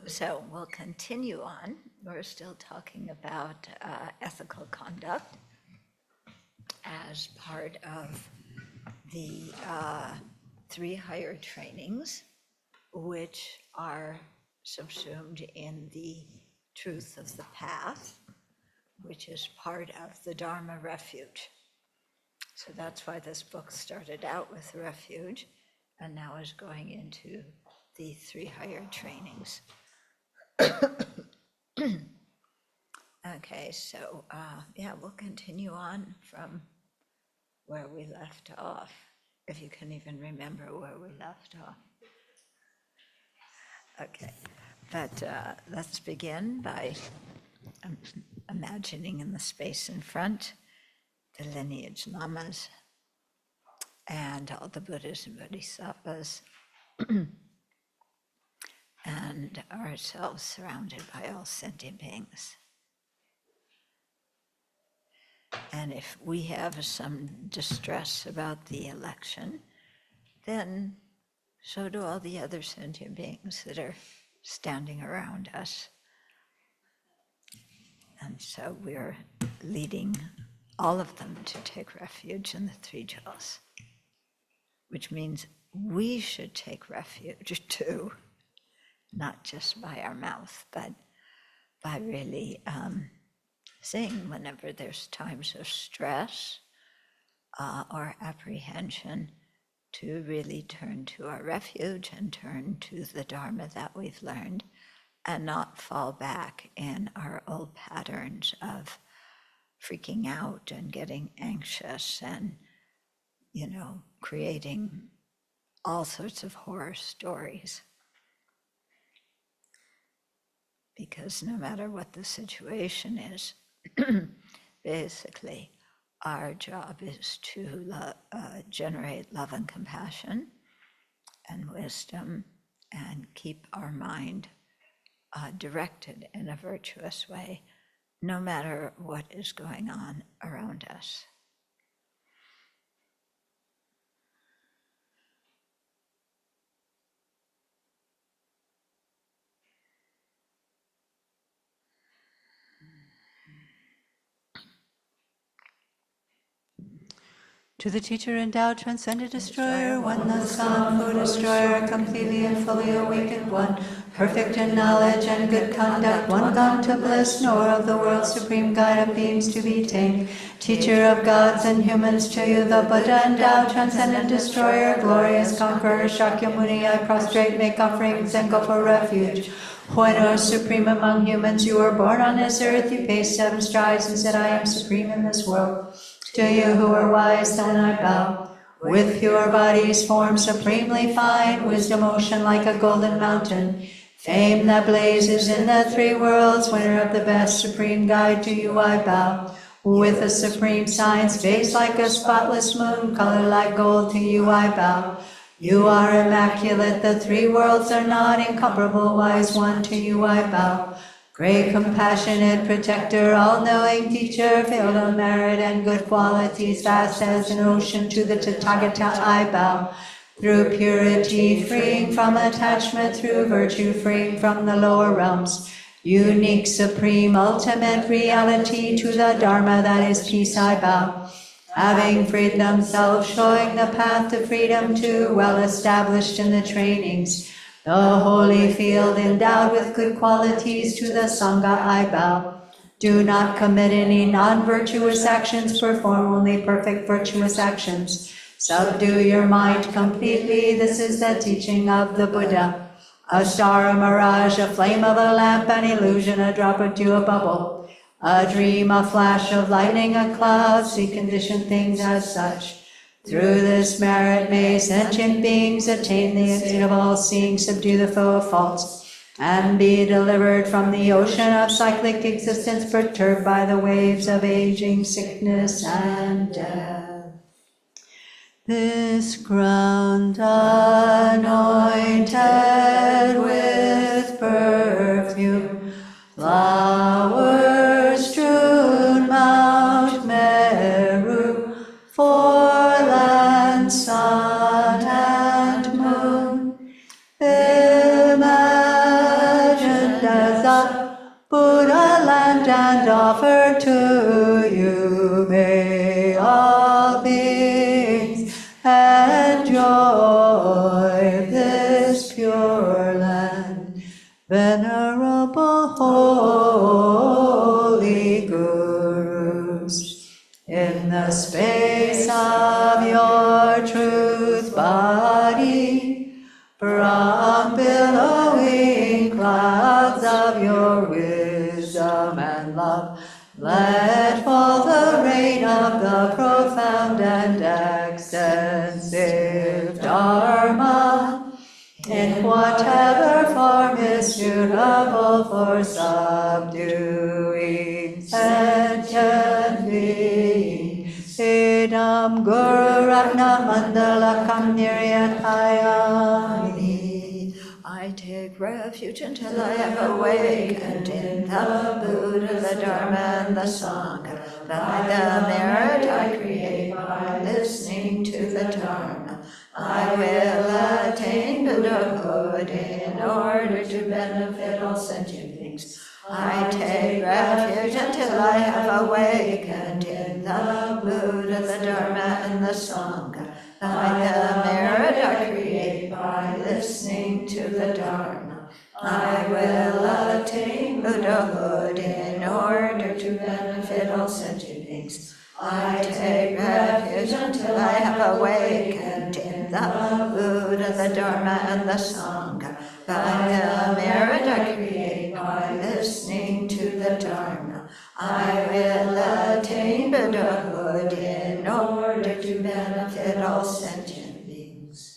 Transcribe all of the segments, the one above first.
So we'll continue on. We're still talking about ethical conduct as part of the 3 higher trainings, which are subsumed in the truth of the path, which is part of the Dharma Refuge. So that's why this book started out with Refuge and now is going into the 3 higher trainings. Okay, so we'll continue on from where we left off, if you can even remember where we left off. Okay, but let's begin by imagining in the space in front the lineage lamas and all the Buddhas and Bodhisattvas and ourselves surrounded by all sentient beings. And if we have some distress about the election, then so do all the other sentient beings that are standing around us. And so we're leading all of them to take refuge in the 3 jewels, which means we should take refuge too, not just by our mouth, but by really saying whenever there's times of stress or apprehension, to really turn to our refuge and turn to the Dharma that we've learned and not fall back in our old patterns of freaking out and getting anxious and, creating all sorts of horror stories. Because no matter what the situation is, basically, our job is to generate love and compassion and wisdom and keep our mind directed in a virtuous way, no matter what is going on around us. To the teacher endowed, transcendent destroyer, one thus gone, full destroyer, completely and fully awakened one, perfect in knowledge and good conduct, one gone to bliss, nor of the world's supreme guide of beings to be tamed. Teacher of gods and humans, to you the Buddha endowed, transcendent destroyer, glorious conqueror, Shakyamuni, I prostrate, make offerings and go for refuge. When you are supreme among humans, you were born on this earth, you paced 7 strides and said, I am supreme in this world. To you who are wise, then I bow. With pure bodies formed supremely fine, wisdom ocean like a golden mountain, fame that blazes in the 3 worlds, winner of the best supreme guide, to you I bow. With a supreme science, face like a spotless moon, color like gold, to you I bow. You are immaculate, the 3 worlds are not incomparable, wise one, to you I bow. Great compassionate protector, all-knowing teacher, filled of merit and good qualities, vast as an ocean, to the Tathagata I bow. Through purity, freeing from attachment, through virtue, freeing from the lower realms. Unique, supreme, ultimate reality, to the Dharma that is peace I bow. Having freed themselves, showing the path to freedom too, well established in the trainings. The holy field endowed with good qualities, to the Sangha I bow. Do not commit any non-virtuous actions, perform only perfect virtuous actions. Subdue your mind completely, this is the teaching of the Buddha. A star, a mirage, a flame of a lamp, an illusion, a drop of dew, a bubble. A dream, a flash of lightning, a cloud, see conditioned things as such. Through this merit may sentient beings attain the exit of all seeing, subdue the foe of faults, and be delivered from the ocean of cyclic existence, perturbed by the waves of aging, sickness, and death. This ground anointed with perfume, flowers strewn Mount Meru, for land, sun, and moon. Imagine and offer to you. May all beings enjoy this pure land. Venerable holy Gurus, in the space of your truth body, from billowing clouds of your wisdom and love, let fall the rain of the profound and extensive Dharma, in whatever form is suitable for subduing sentient beings. Idam Guru Ratna Mandalakam Niryatayami. I take refuge until I have awakened in the Buddha, the Dharma, and the Sangha. By the merit I create by listening to the Dharma, I will attain Buddhahood in order to benefit all sentient beings. I take refuge until I have awakened in the Buddha, the Dharma, and the Sangha. By the merit I create by listening to the Dharma, I will attain Buddhahood in order to benefit all sentient beings. I take refuge until I have awakened in the Buddha, the Dharma, and the Sangha. By the merit I create by listening to the Dharma, I will attain Buddhahood in order to benefit all sentient beings.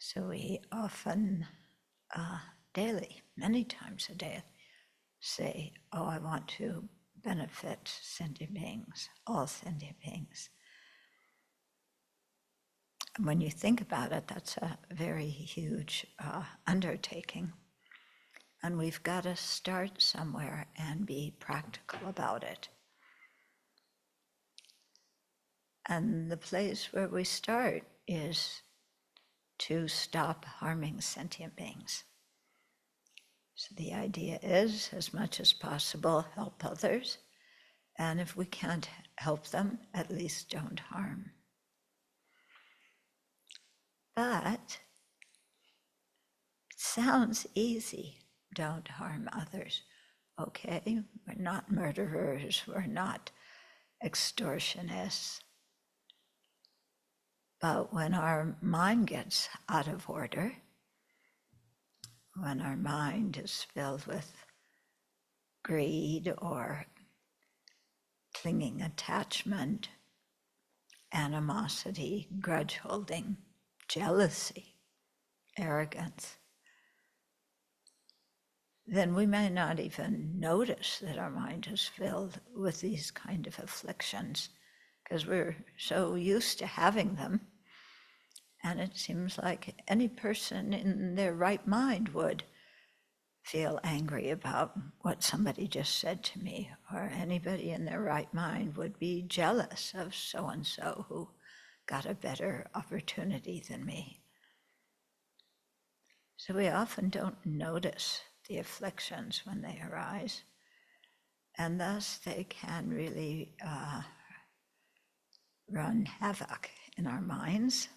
So we often, daily, many times a day, say, oh, I want to benefit sentient beings, all sentient beings. And when you think about it, that's a very huge undertaking. And we've got to start somewhere and be practical about it. And the place where we start is to stop harming sentient beings. So the idea is, as much as possible, help others. And if we can't help them, at least don't harm. But it sounds easy, don't harm others. Okay, we're not murderers, we're not extortionists. But when our mind gets out of order, when our mind is filled with greed or clinging attachment, animosity, grudge holding, jealousy, arrogance, then we may not even notice that our mind is filled with these kind of afflictions because we're so used to having them. And it seems like any person in their right mind would feel angry about what somebody just said to me, or anybody in their right mind would be jealous of so-and-so who got a better opportunity than me. So we often don't notice the afflictions when they arise, and thus they can really run havoc in our minds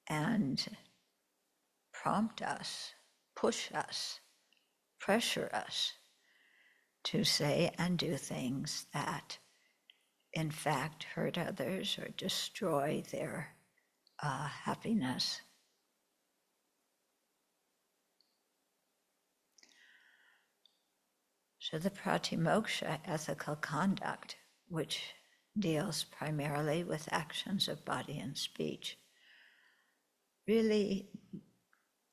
and prompt us, push us, pressure us to say and do things that in fact hurt others or destroy their happiness. So the pratimoksha ethical conduct, which deals primarily with actions of body and speech, really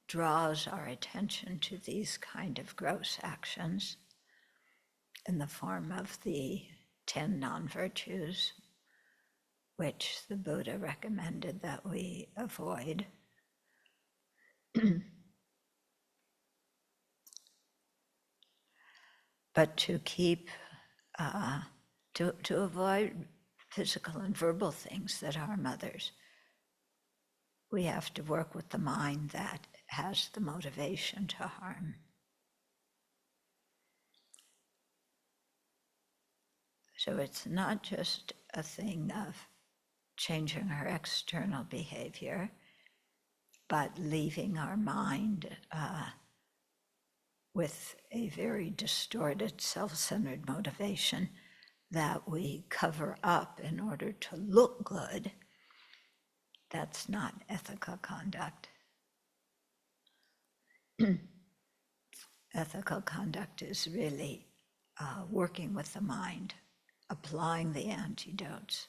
draws our attention to these kind of gross actions in the form of the 10 non-virtues, which the Buddha recommended that we avoid. But to keep, to avoid physical and verbal things that harm others, we have to work with the mind that has the motivation to harm. So it's not just a thing of changing our external behavior, but leaving our mind with a very distorted, self-centered motivation that we cover up in order to look good. That's not ethical conduct. Ethical conduct is really working with the mind, applying the antidotes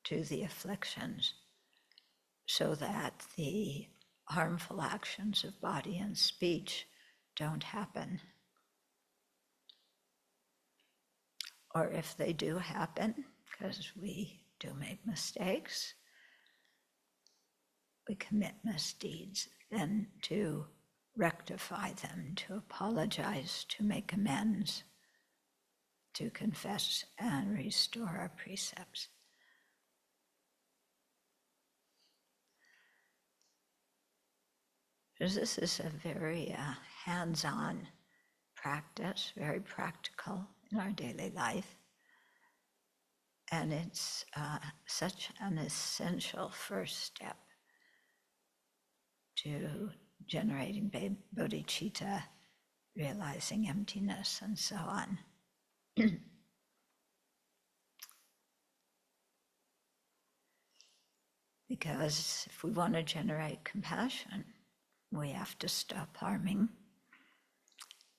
to the afflictions so that the harmful actions of body and speech don't happen. Or if they do happen, because we do make mistakes, we commit misdeeds, then to rectify them, to apologize, to make amends, to confess and restore our precepts. Because this is a very hands-on practice, very practical in our daily life. And it's such an essential first step to generating bodhicitta, realizing emptiness, and so on. Because if we want to generate compassion, we have to stop harming.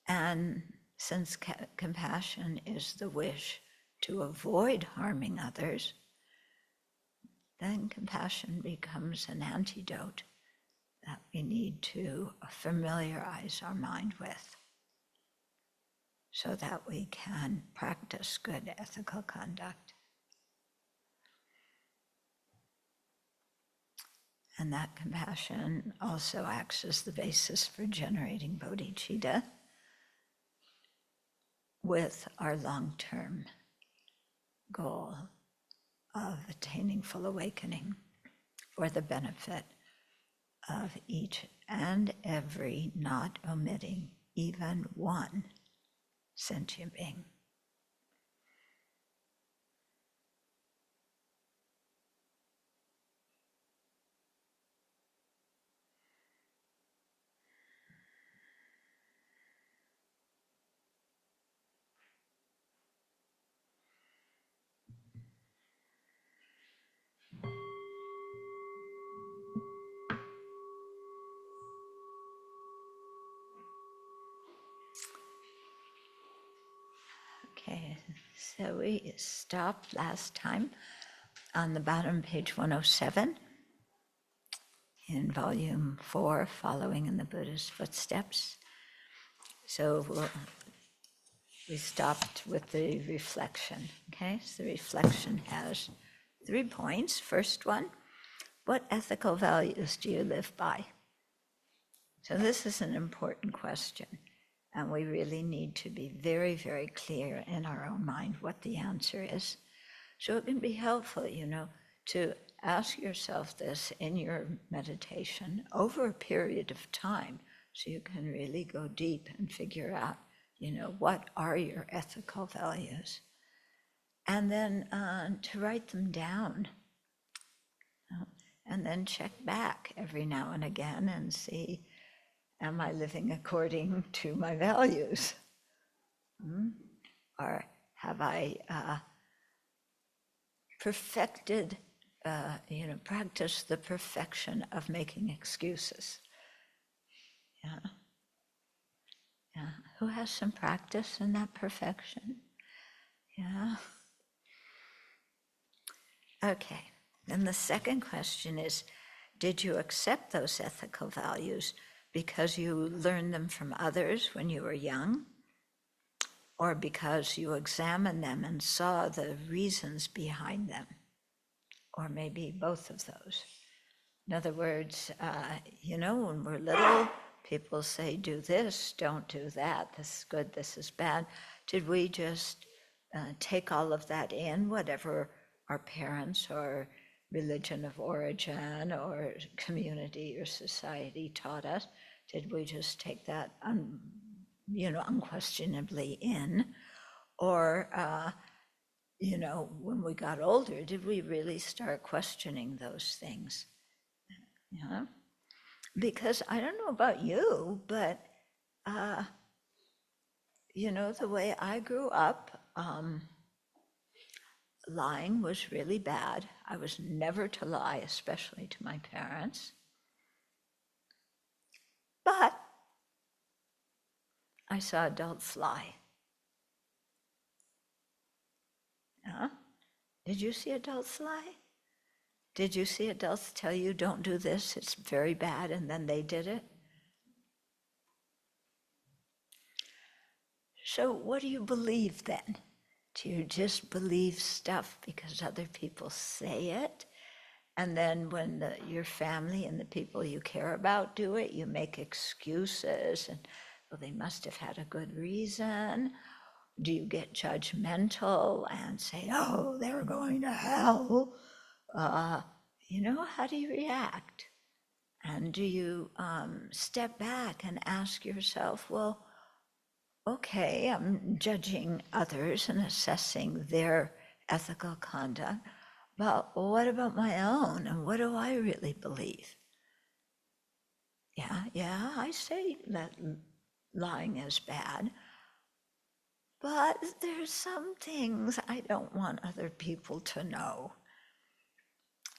And since compassion is the wish to avoid harming others, then compassion becomes an antidote that we need to familiarize our mind with so that we can practice good ethical conduct. And that compassion also acts as the basis for generating bodhicitta with our long-term goal of attaining full awakening for the benefit of each and every, not omitting even one sentient being. Okay, so we stopped last time on the bottom, page 107, in volume 4, Following in the Buddha's Footsteps. So we stopped with the reflection, okay? So the reflection has 3 points. First one, what ethical values do you live by? So this is an important question. And we really need to be very, very clear in our own mind what the answer is, So it can be helpful, to ask yourself this in your meditation over a period of time, so you can really go deep and figure out, what are your ethical values? And then to write them down, and then check back every now and again and see, am I living according to my values? Or have I perfected, practiced the perfection of making excuses? Yeah. Yeah. Who has some practice in that perfection? Yeah. Okay. Then the second question is, did you accept those ethical values because you learned them from others when you were young? Or because you examined them and saw the reasons behind them? Or maybe both of those. In other words, when we're little, people say, do this, don't do that, this is good, this is bad. Did we just take all of that in, whatever our parents or religion of origin or community or society taught us? Did we just take that, unquestionably in? Or, when we got older, did we really start questioning those things? Yeah. Because I don't know about you, but, the way I grew up, lying was really bad. I was never to lie, especially to my parents. But I saw adults lie. Yeah? Did you see adults lie? Did you see adults tell you, don't do this, it's very bad, and then they did it? So what do you believe then? Do you just believe stuff because other people say it? And then when your family and the people you care about do it, you make excuses and, well, they must have had a good reason. Do you get judgmental and say, oh, they're going to hell? How do you react? And do you step back and ask yourself, well, okay, I'm judging others and assessing their ethical conduct, but what about my own, and what do I really believe? Yeah, I say that lying is bad, but there's some things I don't want other people to know.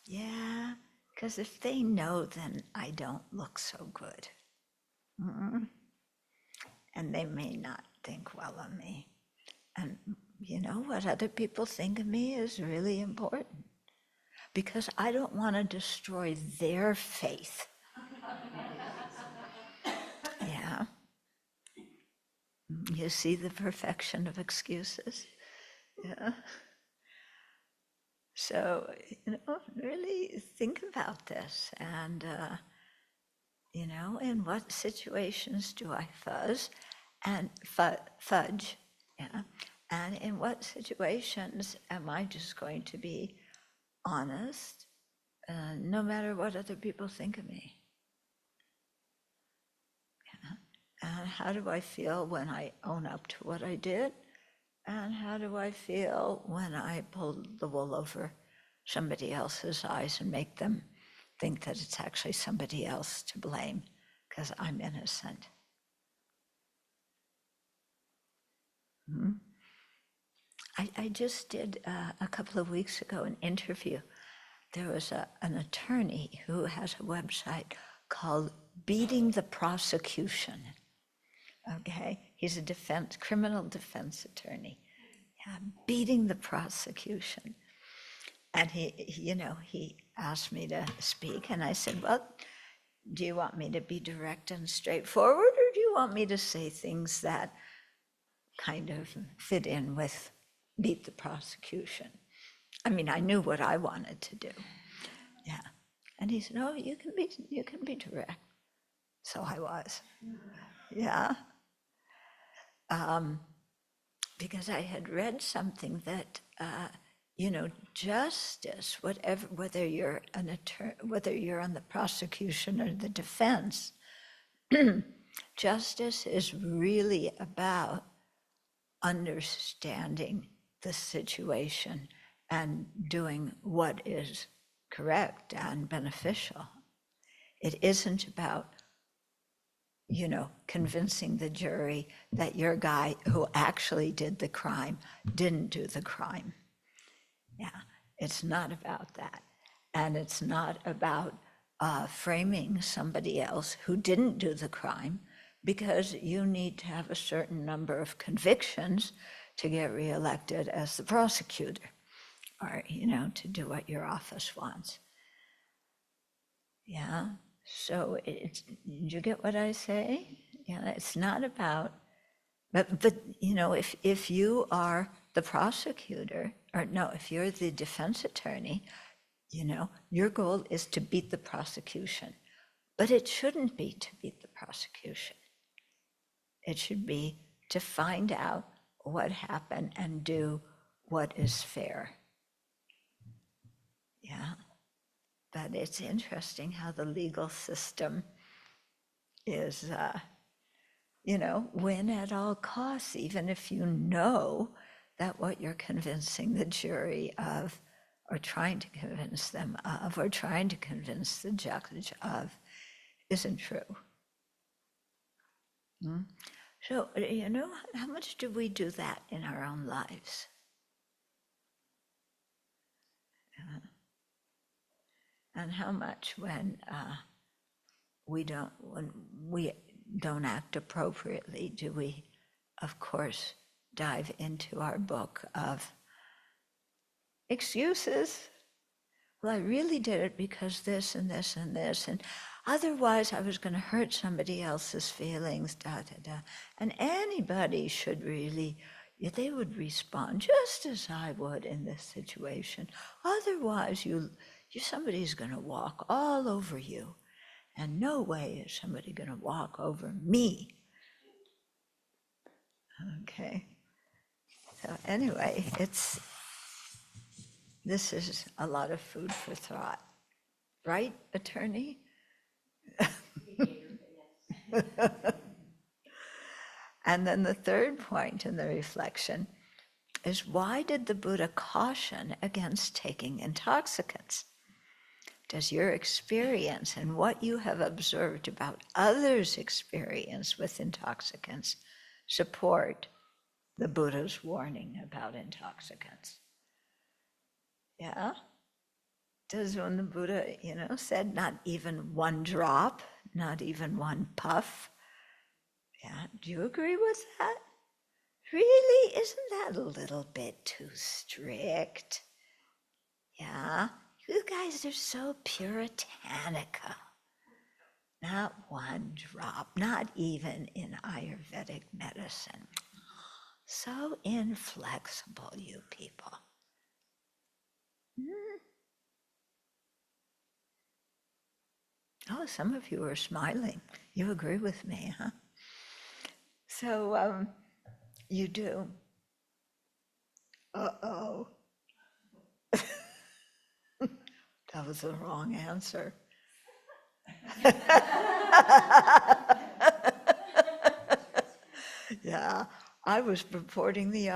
Yeah, because if they know, then I don't look so good. And they may not think well of me. And what other people think of me is really important, because I don't want to destroy their faith. Yeah. You see the perfection of excuses? Yeah. So, really think about this, and, in what situations do I fuzz and fudge? Yeah. And in what situations am I just going to be honest, no matter what other people think of me? Yeah. And how do I feel when I own up to what I did? And how do I feel when I pull the wool over somebody else's eyes and make them think that it's actually somebody else to blame because I'm innocent? Mm-hmm. I just did a couple of weeks ago an interview. There was an attorney who has a website called Beating the Prosecution. Okay, he's a criminal defense attorney. Yeah, beating the prosecution. And he asked me to speak, and I said, well, do you want me to be direct and straightforward, or do you want me to say things that kind of fit in with beat the prosecution? I mean, I knew what I wanted to do. Yeah. And he said, oh, you can be direct. So I was. Yeah. Because I had read something that justice, whether you're an attorney, whether you're on the prosecution or the defense, justice is really about understanding the situation and doing what is correct and beneficial. It isn't about, convincing the jury that your guy who actually did the crime didn't do the crime. Yeah, it's not about that. And it's not about framing somebody else who didn't do the crime, because you need to have a certain number of convictions to get reelected as the prosecutor, or, to do what your office wants. Yeah, so did you get what I say? Yeah, it's not about, but if you are the prosecutor, or no, if you're the defense attorney, your goal is to beat the prosecution, but it shouldn't be to beat the prosecution. It should be to find out what happened and do what is fair. Yeah, but it's interesting how the legal system is, win at all costs, even if you know that what you're convincing the jury of, or trying to convince them of, or trying to convince the judge of, isn't true. So, how much do we do that in our own lives? And how much when we don't act appropriately do we, of course, dive into our book of excuses. Well, I really did it because this and this and this, and otherwise I was going to hurt somebody else's feelings, And anybody should really, they would respond just as I would in this situation. Otherwise, somebody's going to walk all over you, and no way is somebody going to walk over me. Okay. So anyway, this is a lot of food for thought, right, attorney? And then the third point in the reflection is, why did the Buddha caution against taking intoxicants? Does your experience and what you have observed about others' experience with intoxicants support the Buddha's warning about intoxicants? Yeah? Does when the Buddha, said not even one drop, not even one puff? Yeah, do you agree with that? Really? Isn't that a little bit too strict? Yeah? You guys are so puritanical. Not one drop, not even in Ayurvedic medicine. So inflexible, you people. Oh, some of you are smiling. You agree with me, huh? So, you do. Uh-oh. That was the wrong answer. Yeah, I was purporting the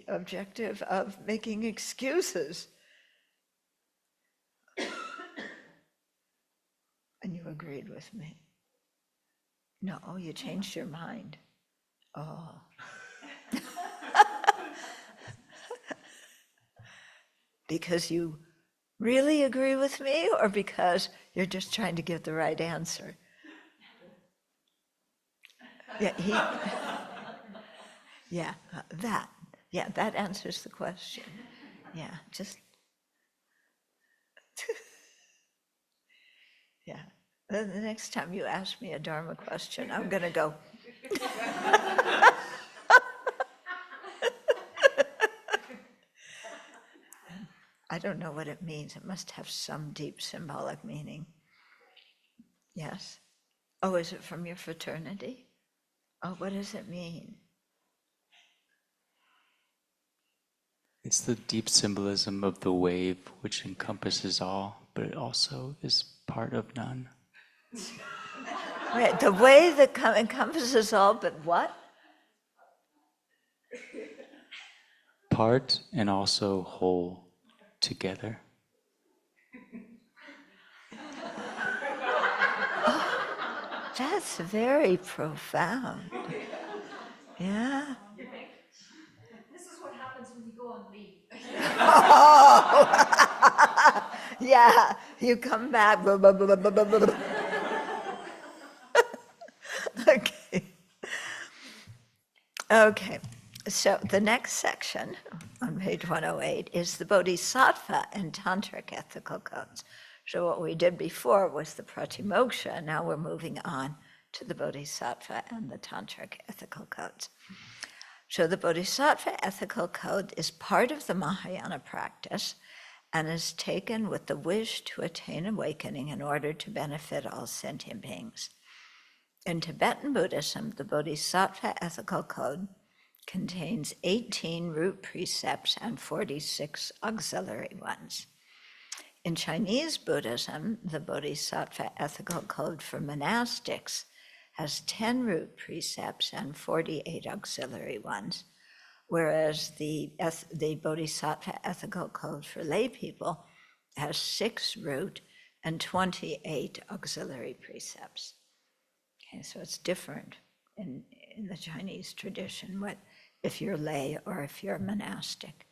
objective of making excuses. And you agreed with me. No, you changed your mind. Oh. Because you really agree with me, or because you're just trying to give the right answer? Yeah, that answers the question. Yeah, just, yeah. The next time you ask me a Dharma question, I'm going to go. I don't know what it means. It must have some deep symbolic meaning. Yes? Oh, is it from your fraternity? Oh, what does it mean? It's the deep symbolism of the wave which encompasses all, but it also is part of none. Right, the wave that encompasses all, but what? Part and also whole together. Oh, that's very profound. Yeah. This is what happens when you go on leave. Oh. Yeah, you come back. Okay, so the next section on page 108 is the Bodhisattva and Tantric ethical codes. So what we did before was the Pratimoksha, now we're moving on to the Bodhisattva and the Tantric ethical codes. So the Bodhisattva ethical code is part of the Mahayana practice and is taken with the wish to attain awakening in order to benefit all sentient beings. In Tibetan Buddhism, the Bodhisattva ethical code contains 18 root precepts and 46 auxiliary ones. In Chinese Buddhism, the Bodhisattva ethical code for monastics has 10 root precepts and 48 auxiliary ones, whereas the Bodhisattva ethical code for lay people has 6 root and 28 auxiliary precepts. Okay, so it's different in the Chinese tradition, if you're lay or if you're monastic.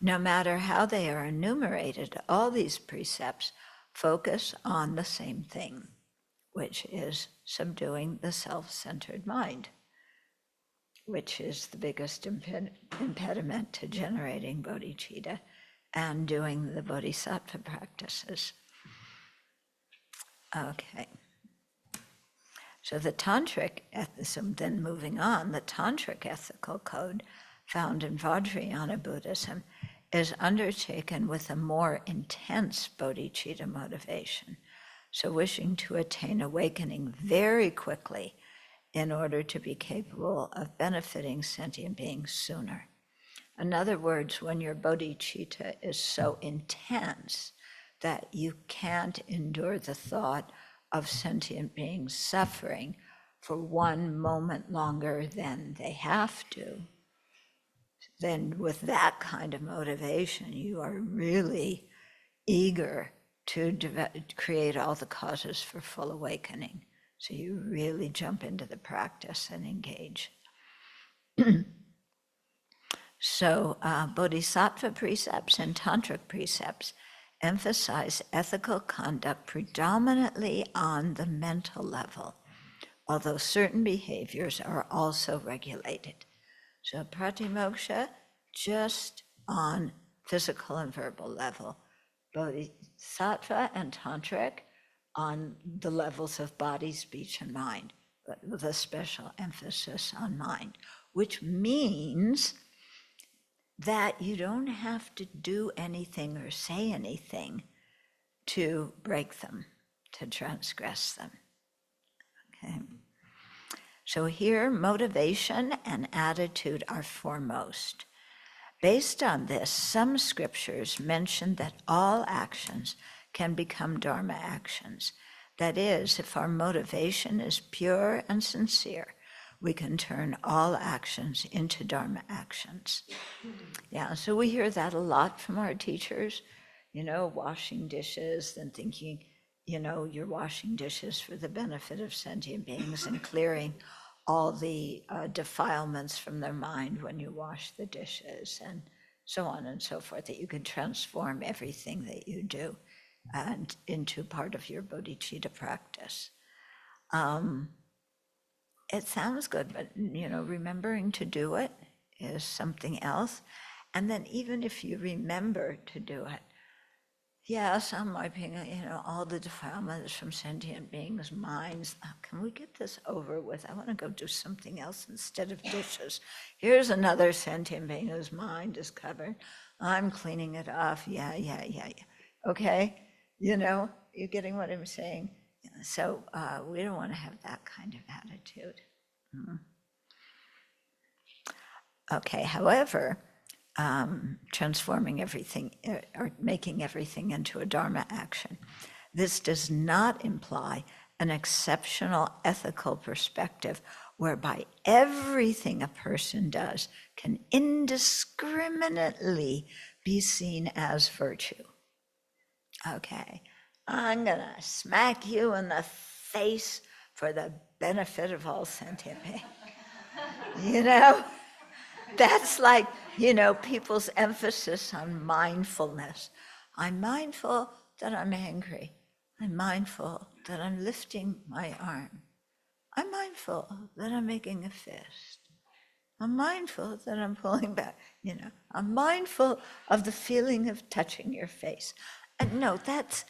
No matter how they are enumerated, all these precepts focus on the same thing, which is subduing the self-centered mind, which is the biggest impediment to generating bodhicitta and doing the bodhisattva practices. Okay. So the Tantric, then moving on, the Tantric ethical code found in Vajrayana Buddhism is undertaken with a more intense bodhicitta motivation. So wishing to attain awakening very quickly in order to be capable of benefiting sentient beings sooner. In other words, when your bodhicitta is so intense that you can't endure the thought of sentient beings suffering for one moment longer than they have to, then with that kind of motivation, you are really eager to create all the causes for full awakening. So you really jump into the practice and engage. So Bodhisattva precepts and Tantric precepts emphasize ethical conduct predominantly on the mental level, although certain behaviors are also regulated. So Pratimoksha, just on physical and verbal level. Bodhisattva and Tantric on the levels of body, speech, and mind, but with a special emphasis on mind, which means that you don't have to do anything or say anything to break them, to transgress them. Okay. So here, motivation and attitude are foremost. Based on this, some scriptures mention that all actions can become dharma actions. That is, if our motivation is pure and sincere, we can turn all actions into dharma actions. Yeah, so we hear that a lot from our teachers, washing dishes and thinking, you're washing dishes for the benefit of sentient beings and clearing all the defilements from their mind when you wash the dishes and so on and so forth, that you can transform everything that you do and into part of your bodhicitta practice. It sounds good, but remembering to do it is something else. And then even if you remember to do it, yes, I'm wiping, all the defilements from sentient beings' minds. Can we get this over with? I want to go do something else instead of dishes. Here's another sentient being whose mind is covered. I'm cleaning it off. Yeah. Okay? You're getting what I'm saying? So we don't want to have that kind of attitude. Okay, however, transforming everything or making everything into a Dharma action. This does not imply an exceptional ethical perspective whereby everything a person does can indiscriminately be seen as virtue. Okay, I'm gonna smack you in the face for the benefit of all sentient beings. You know, that's like, people's emphasis on mindfulness. I'm mindful that I'm angry. I'm mindful that I'm lifting my arm. I'm mindful that I'm making a fist. I'm mindful that I'm pulling back. I'm mindful of the feeling of touching your face. And no, that's,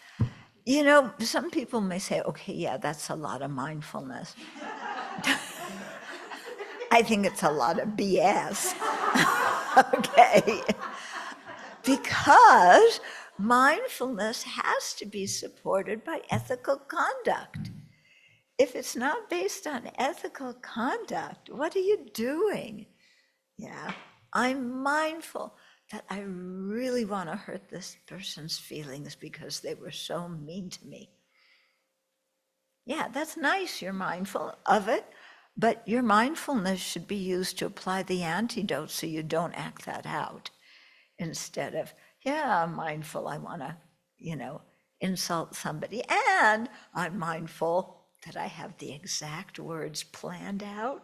some people may say, okay, yeah, that's a lot of mindfulness. I think it's a lot of BS. Okay. Because mindfulness has to be supported by ethical conduct. If it's not based on ethical conduct, what are you doing? Yeah, I'm mindful that I really want to hurt this person's feelings because they were so mean to me. Yeah, that's nice, you're mindful of it, but your mindfulness should be used to apply the antidote so you don't act that out. Instead of, yeah, I'm mindful, I want to, insult somebody, and I'm mindful that I have the exact words planned out.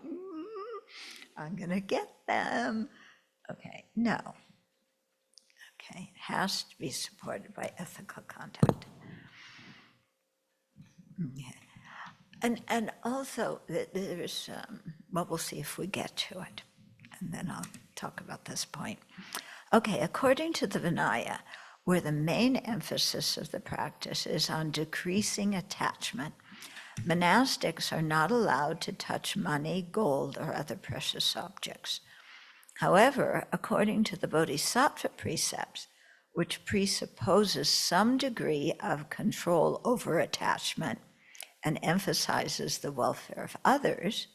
I'm going to get them. Okay, no. Okay, it has to be supported by ethical conduct. Okay. And also, there's, we'll see if we get to it, and then I'll talk about this point. Okay, according to the Vinaya, where the main emphasis of the practice is on decreasing attachment, monastics are not allowed to touch money, gold, or other precious objects. However, according to the Bodhisattva precepts, which presupposes some degree of control over attachment and emphasizes the welfare of others,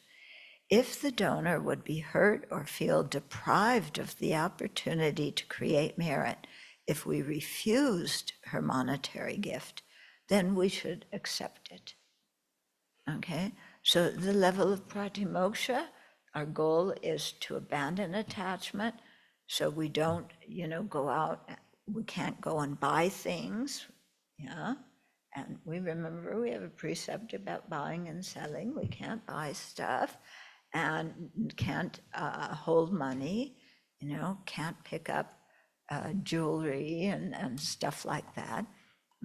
if the donor would be hurt or feel deprived of the opportunity to create merit if we refused her monetary gift, then we should accept it. Okay, so the level of pratimoksha, our goal is to abandon attachment, so we don't, go out, we can't go and buy things, yeah? And we remember we have a precept about buying and selling. We can't buy stuff and can't hold money, can't pick up jewelry and stuff like that.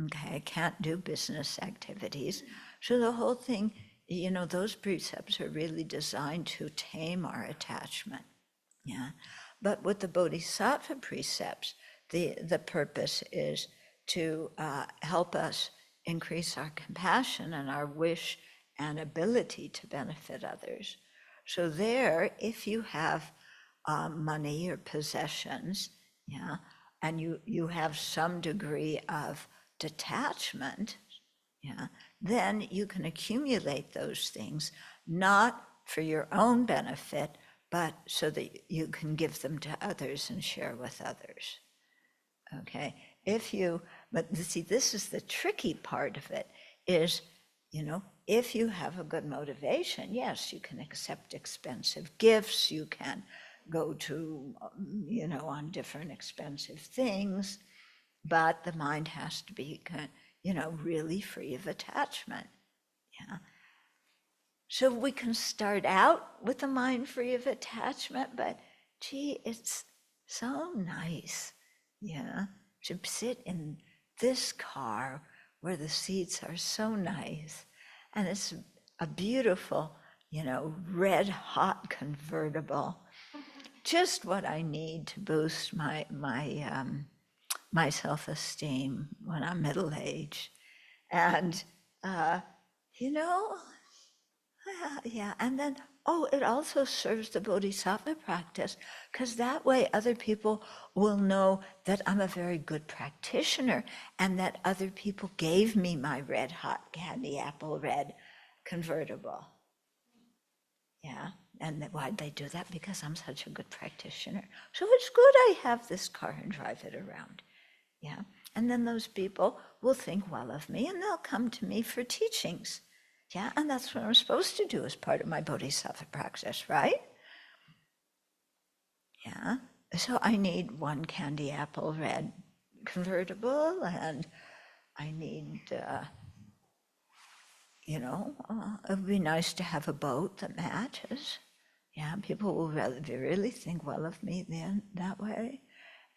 Okay, can't do business activities. So the whole thing, those precepts are really designed to tame our attachment. Yeah, but with the Bodhisattva precepts, the purpose is to help us increase our compassion and our wish and ability to benefit others. So there, if you have money or possessions, yeah, and you have some degree of detachment, yeah, then you can accumulate those things, not for your own benefit, but so that you can give them to others and share with others. Okay, but see, this is the tricky part of it, is, if you have a good motivation, yes, you can accept expensive gifts, you can go to, on different expensive things, but the mind has to be, really free of attachment. Yeah. So we can start out with the mind free of attachment, but gee, it's so nice, yeah, to sit in this car where the seats are so nice, and it's a beautiful, red hot convertible, just what I need to boost my self-esteem when I'm middle-aged. And, yeah, and then, it also serves the Bodhisattva practice, because that way other people will know that I'm a very good practitioner and that other people gave me my red hot candy apple red convertible. Yeah, And why'd they do that? Because I'm such a good practitioner. So it's good I have this car and drive it around. Yeah. And then those people will think well of me and they'll come to me for teachings. Yeah. And that's what I'm supposed to do as part of my Bodhisattva practice, right? Yeah. So I need one candy apple red convertible, and I need, it would be nice to have a boat that matches. Yeah, people will really think well of me then that way.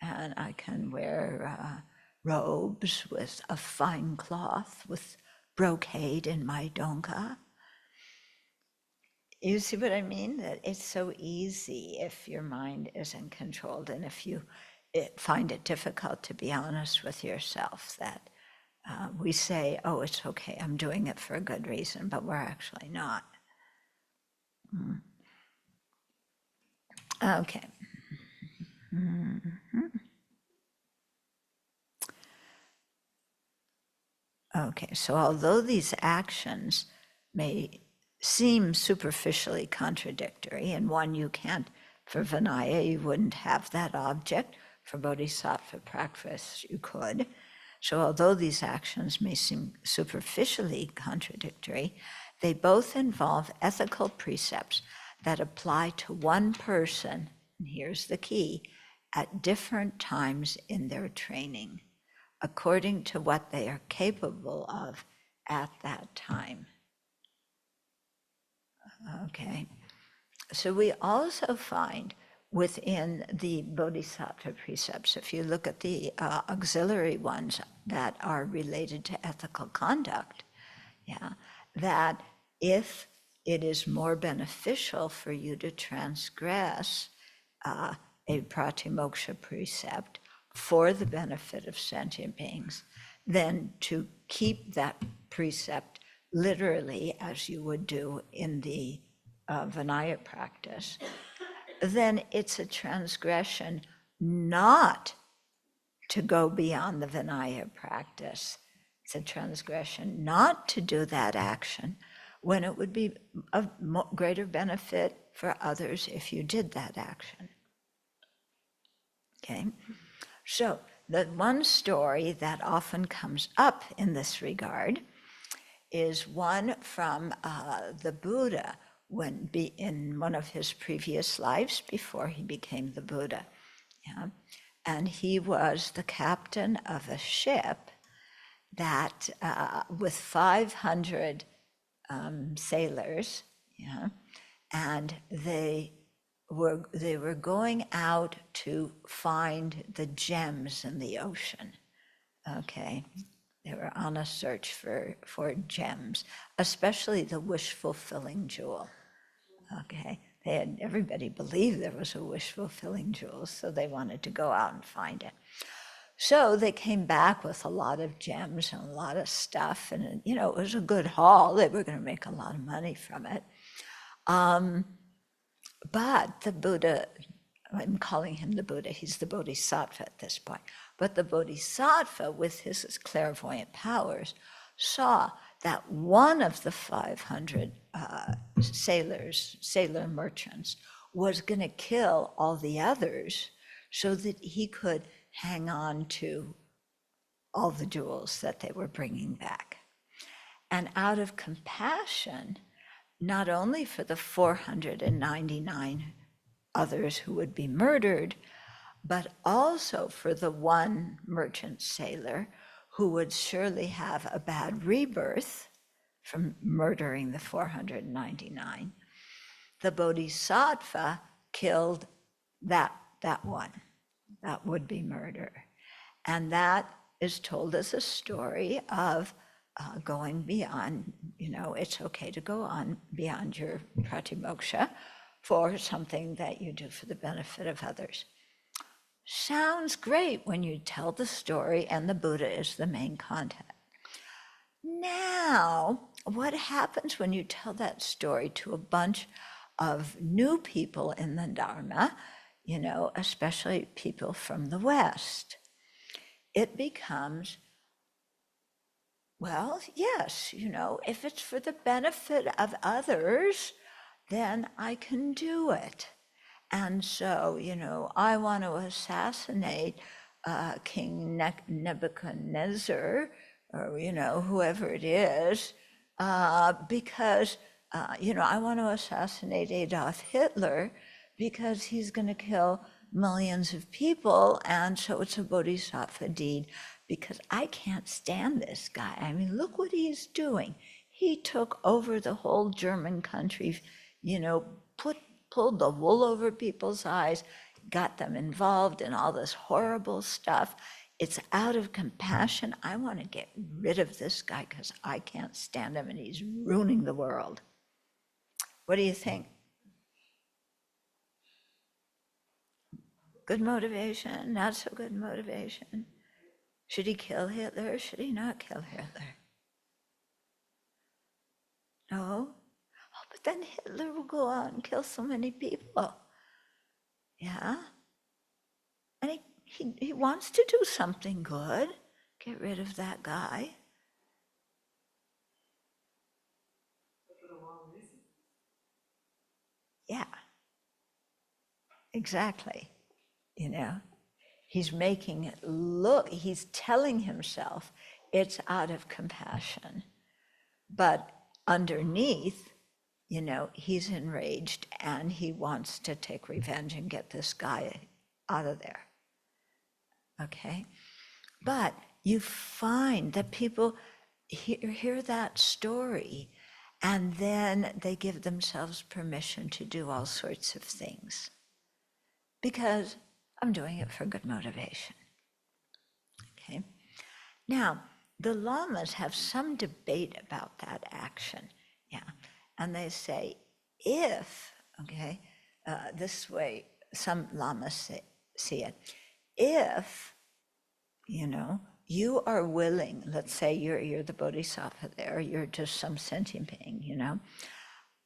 And I can wear robes with a fine cloth with brocade in my donka. You see what I mean? That it's so easy if your mind isn't controlled, and if you find it difficult to be honest with yourself, that we say, oh, it's okay, I'm doing it for a good reason, but we're actually not. Okay. Okay, so although these actions may seem superficially contradictory, and one you can't, for Vinaya, you wouldn't have that object. For Bodhisattva practice, you could. So although these actions may seem superficially contradictory, they both involve ethical precepts that apply to one person, and here's the key, at different times in their training, according to what they are capable of at that time. Okay, so we also find within the Bodhisattva precepts, if you look at the auxiliary ones that are related to ethical conduct, that if it is more beneficial for you to transgress a pratimoksha precept for the benefit of sentient beings than to keep that precept literally as you would do in the Vinaya practice, then it's a transgression not to go beyond the Vinaya practice. It's a transgression not to do that action when it would be of greater benefit for others if you did that action. Okay, so the one story that often comes up in this regard is one from the Buddha in one of his previous lives before he became the Buddha. Yeah? And he was the captain of a ship that with 500 sailors, and they were going out to find the gems in the ocean. Okay, they were on a search for gems, especially the wish-fulfilling jewel. Okay, everybody believed there was a wish-fulfilling jewel, so they wanted to go out and find it. So they came back with a lot of gems and a lot of stuff, and it was a good haul. They were going to make a lot of money from it. But the Buddha, I'm calling him the Buddha, he's the Bodhisattva at this point. But the Bodhisattva, with his clairvoyant powers, saw that one of the 500 sailor merchants, was going to kill all the others so that he could hang on to all the jewels that they were bringing back. And out of compassion, not only for the 499 others who would be murdered, but also for the one merchant sailor who would surely have a bad rebirth from murdering the 499, the Bodhisattva killed that one, that would-be murderer. And that is told as a story of going beyond, it's okay to go on beyond your pratimoksha for something that you do for the benefit of others. Sounds great when you tell the story and the Buddha is the main content. Now, what happens when you tell that story to a bunch of new people in the Dharma, especially people from the West? It becomes, well, yes, if it's for the benefit of others, then I can do it. And so, I want to assassinate King Nebuchadnezzar, or, whoever it is, because, I want to assassinate Adolf Hitler because he's going to kill millions of people, and so it's a Bodhisattva deed, because I can't stand this guy. I mean, look what he's doing. He took over the whole German country, pulled the wool over people's eyes, got them involved in all this horrible stuff. It's out of compassion. I want to get rid of this guy because I can't stand him and he's ruining the world. What do you think? Good motivation, not so good motivation? Should he kill Hitler? Should he not kill Hitler? No? Oh, but then Hitler will go out and kill so many people. Yeah? And he wants to do something good. Get rid of that guy. Yeah. Exactly. He's making it look, he's telling himself it's out of compassion. But underneath, he's enraged and he wants to take revenge and get this guy out of there. Okay? But you find that people hear that story and then they give themselves permission to do all sorts of things. Because I'm doing it for good motivation. Okay? Now, the lamas have some debate about that action. Yeah. And they say, if, this way some lamas see it, if, you are willing, let's say you're the Bodhisattva there, you're just some sentient being,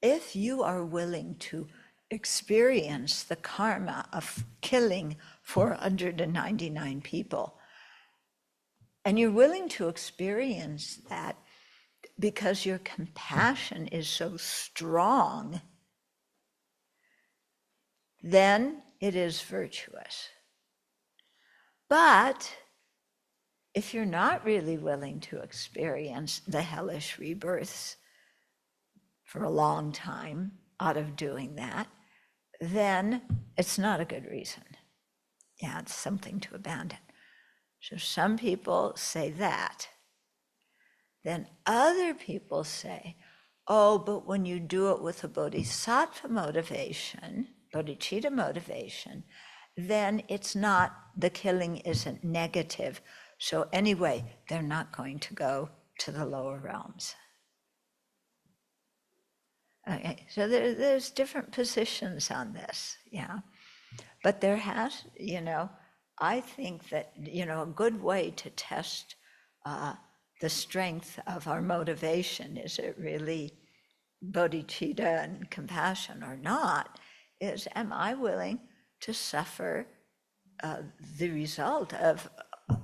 if you are willing to experience the karma of killing 499 people, and you're willing to experience that because your compassion is so strong, then it is virtuous. But if you're not really willing to experience the hellish rebirths for a long time out of doing that, then it's not a good reason. Yeah, it's something to abandon. So some people say that. Then other people say, oh, but when you do it with a bodhisattva motivation, bodhicitta motivation, then it's not, the killing isn't negative. So anyway, they're not going to go to the lower realms. Okay, so there's different positions on this, yeah. But there has, I think that, a good way to test the strength of our motivation, is it really bodhicitta and compassion or not, is am I willing to suffer the result of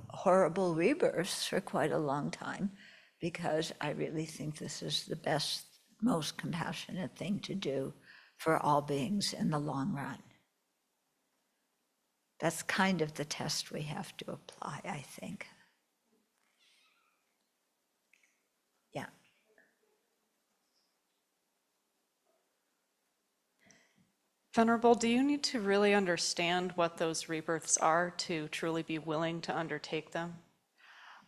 horrible rebirths for quite a long time, because I really think this is the best, most compassionate thing to do for all beings in the long run. That's kind of the test we have to apply, I think. Yeah. Venerable, do you need to really understand what those rebirths are to truly be willing to undertake them?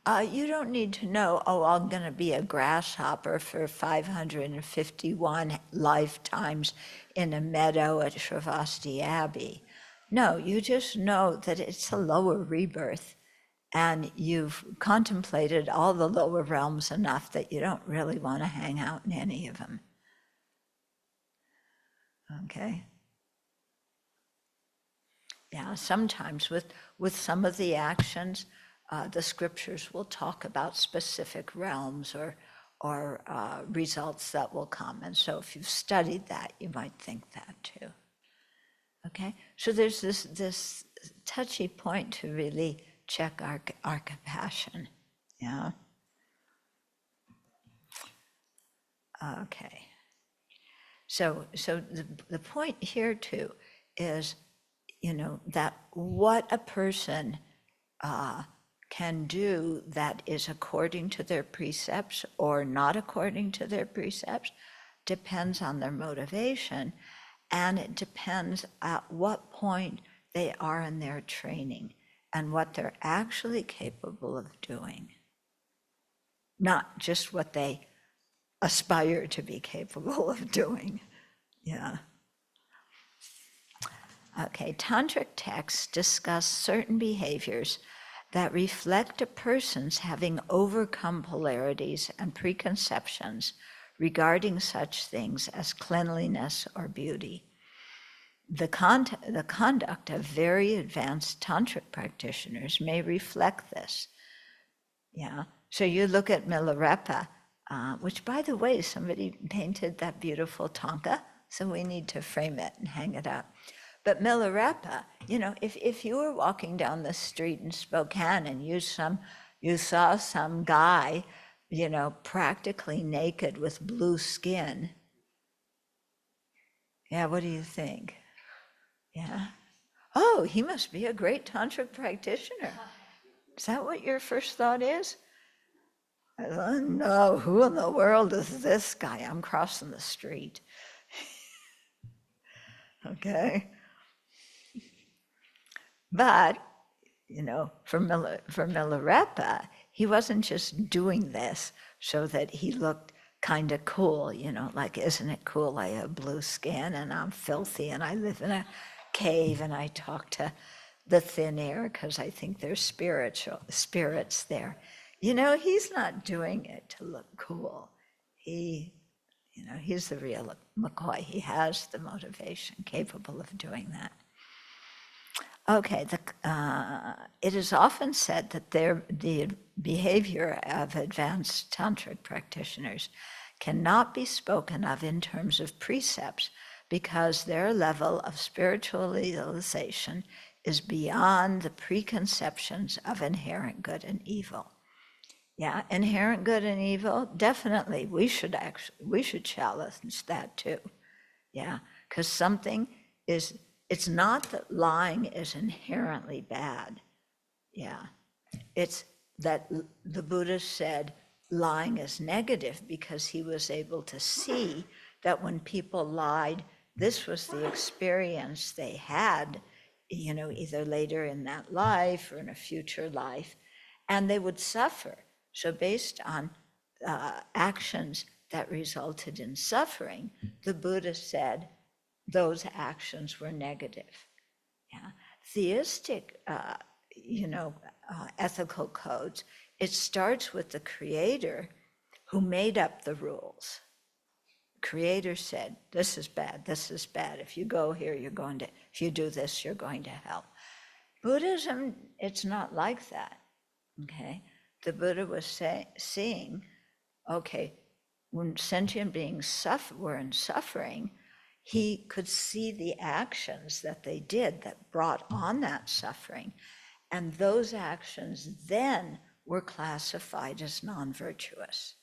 You don't need to know, oh, I'm going to be a grasshopper for 551 lifetimes in a meadow at Sravasti Abbey. No, you just know that it's a lower rebirth, and you've contemplated all the lower realms enough that you don't really want to hang out in any of them. Okay? Yeah, sometimes with some of the actions, the scriptures will talk about specific realms or results that will come. And so if you've studied that, you might think that too. Okay? So there's this touchy point to really check our compassion. Yeah? Okay. So the point here too is, that what a person can do that is according to their precepts or not according to their precepts depends on their motivation, and it depends at what point they are in their training and what they're actually capable of doing, not just what they aspire to be capable of doing. Yeah. Okay, tantric texts discuss certain behaviors that reflect a person's having overcome polarities and preconceptions regarding such things as cleanliness or beauty. The conduct of very advanced tantric practitioners may reflect this. Yeah. So you look at Milarepa, which, by the way, somebody painted that beautiful tanka, so we need to frame it and hang it up. But Milarepa, if you were walking down the street in Spokane and you saw some guy, practically naked with blue skin, yeah, what do you think? Yeah. Oh, he must be a great tantric practitioner. Is that what your first thought is? No, who in the world is this guy? I'm crossing the street. Okay. But, for Milarepa, he wasn't just doing this so that he looked kind of cool, like, isn't it cool I have blue skin and I'm filthy and I live in a cave and I talk to the thin air because I think there's spirits there. He's not doing it to look cool. He's the real McCoy. He has the motivation capable of doing that. Okay, it is often said that the behavior of advanced tantric practitioners cannot be spoken of in terms of precepts because their level of spiritual realization is beyond the preconceptions of inherent good and evil. Yeah, inherent good and evil, definitely, we should challenge that too. Yeah, because it's not that lying is inherently bad. Yeah, it's that the Buddha said lying is negative because he was able to see that when people lied, this was the experience they had, either later in that life or in a future life, and they would suffer. So based on actions that resulted in suffering, the Buddha said those actions were negative. Yeah. Theistic, ethical codes, it starts with the creator who made up the rules. Creator said, this is bad, this is bad. If you go here, if you do this, you're going to hell. Buddhism, it's not like that, okay? The Buddha was seeing, okay, when sentient beings were in suffering, he could see the actions that they did that brought on that suffering. And those actions then were classified as non-virtuous.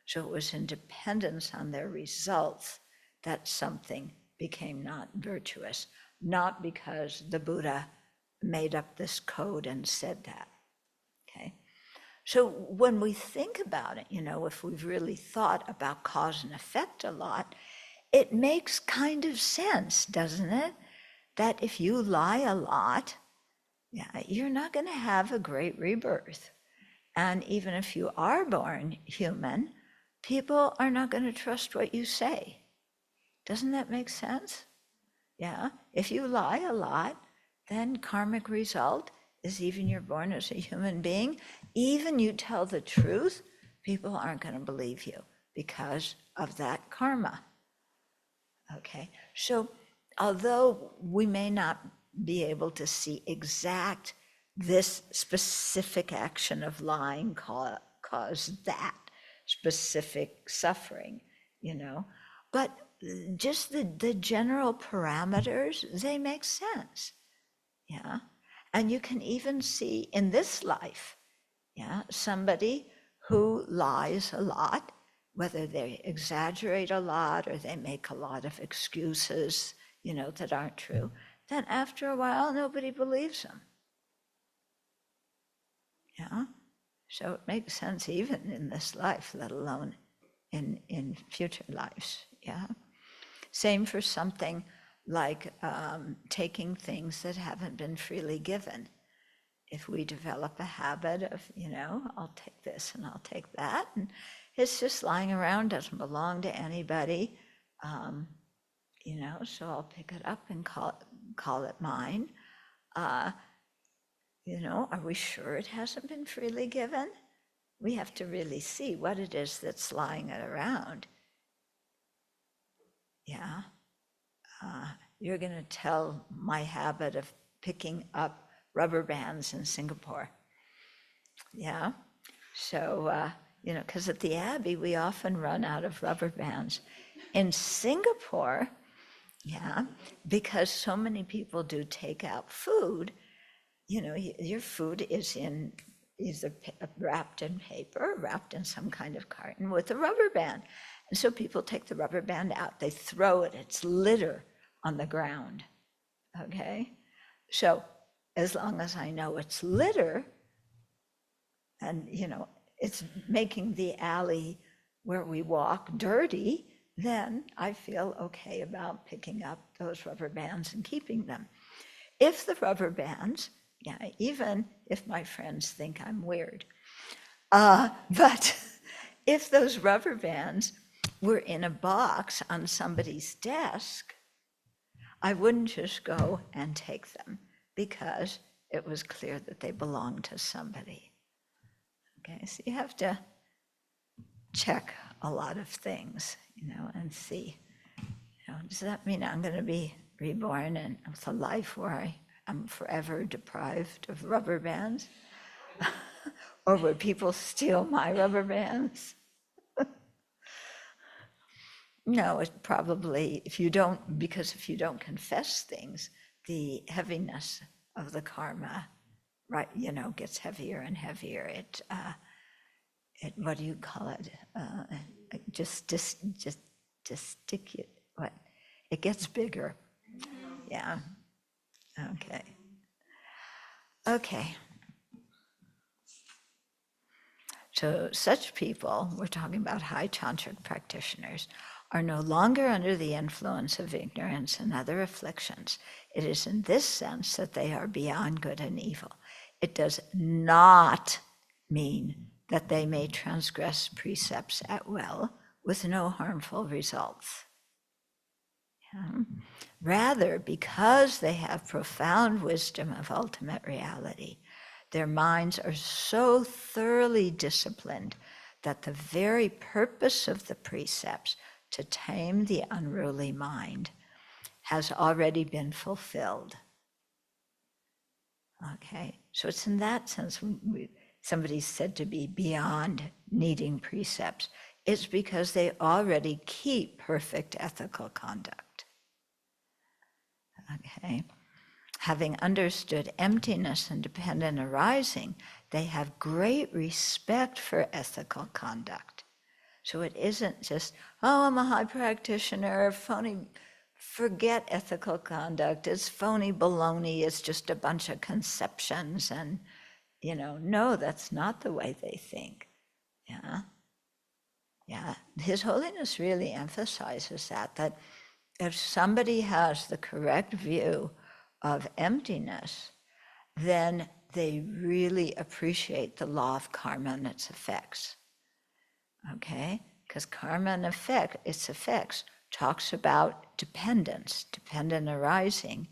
So it was in dependence on their results that something became not virtuous, not because the Buddha made up this code and said that, okay? So when we think about it, if we've really thought about cause and effect a lot, it makes kind of sense, doesn't it? That if you lie a lot, you're not going to have a great rebirth. And even if you are born human, people are not going to trust what you say. Doesn't that make sense? Yeah. If you lie a lot, then karmic result is even you're born as a human being, even you tell the truth, people aren't going to believe you because of that karma. Okay, so although we may not be able to see exact this specific action of lying caused that specific suffering, but just the general parameters, they make sense. Yeah, and you can even see in this life, somebody who lies a lot, whether they exaggerate a lot or they make a lot of excuses, that aren't true, then after a while, nobody believes them. Yeah? So it makes sense even in this life, let alone in future lives. Yeah? Same for something like taking things that haven't been freely given. If we develop a habit of, I'll take this and I'll take that, and it's just lying around, doesn't belong to anybody, so I'll pick it up and call it mine. Are we sure it hasn't been freely given? We have to really see what it is that's lying around. Yeah. You're going to tell my habit of picking up rubber bands in Singapore. Yeah. So, because at the Abbey, we often run out of rubber bands. In Singapore, yeah, because so many people do take out food, your food is in either wrapped in paper, wrapped in some kind of carton with a rubber band. And so people take the rubber band out, they throw it, it's litter on the ground, okay? So as long as I know it's litter, and it's making the alley where we walk dirty, then I feel okay about picking up those rubber bands and keeping them. If the rubber bands, yeah, even if my friends think I'm weird, but if those rubber bands were in a box on somebody's desk, I wouldn't just go and take them because it was clear that they belonged to somebody. Okay, so you have to check a lot of things, and see, does that mean I'm going to be reborn and with a life where I am forever deprived of rubber bands? Or where people steal my rubber bands? No, it probably, if you don't confess things, the heaviness of the karma, right, gets heavier and heavier. It what do you call it? What? It gets bigger. Yeah. Okay. So such people, we're talking about high tantric practitioners, are no longer under the influence of ignorance and other afflictions. It is in this sense that they are beyond good and evil. It does not mean that they may transgress precepts at will with no harmful results. Yeah. Rather, because they have profound wisdom of ultimate reality, their minds are so thoroughly disciplined that the very purpose of the precepts, to tame the unruly mind, has already been fulfilled. Okay, so it's in that sense when somebody's said to be beyond needing precepts. It's because they already keep perfect ethical conduct. Okay. Having understood emptiness and dependent arising, they have great respect for ethical conduct. So it isn't just, I'm a high practitioner, phony, forget ethical conduct, it's phony baloney, it's just a bunch of conceptions, and, no, that's not the way they think. Yeah. His Holiness really emphasizes that if somebody has the correct view of emptiness, then they really appreciate the law of karma and its effects. Okay? Because karma and its effects talks about dependence, dependent arising,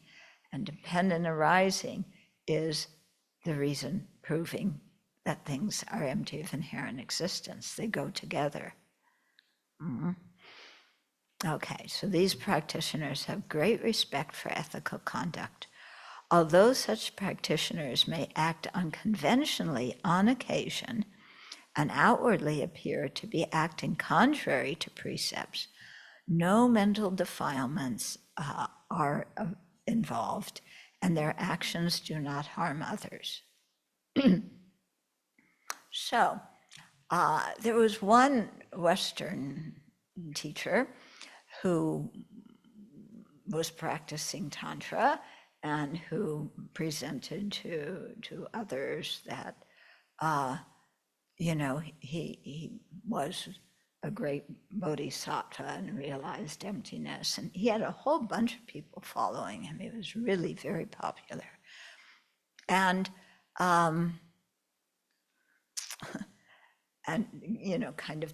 and dependent arising is the reason proving that things are empty of inherent existence. They go together. Mm-hmm. Okay, so these practitioners have great respect for ethical conduct. Although such practitioners may act unconventionally on occasion and outwardly appear to be acting contrary to precepts, no mental defilements are involved, and their actions do not harm others. So, There was one Western teacher who was practicing Tantra and who presented to others that, he was a great Bodhisattva and realized emptiness. And he had a whole bunch of people following him. He was really very popular. And,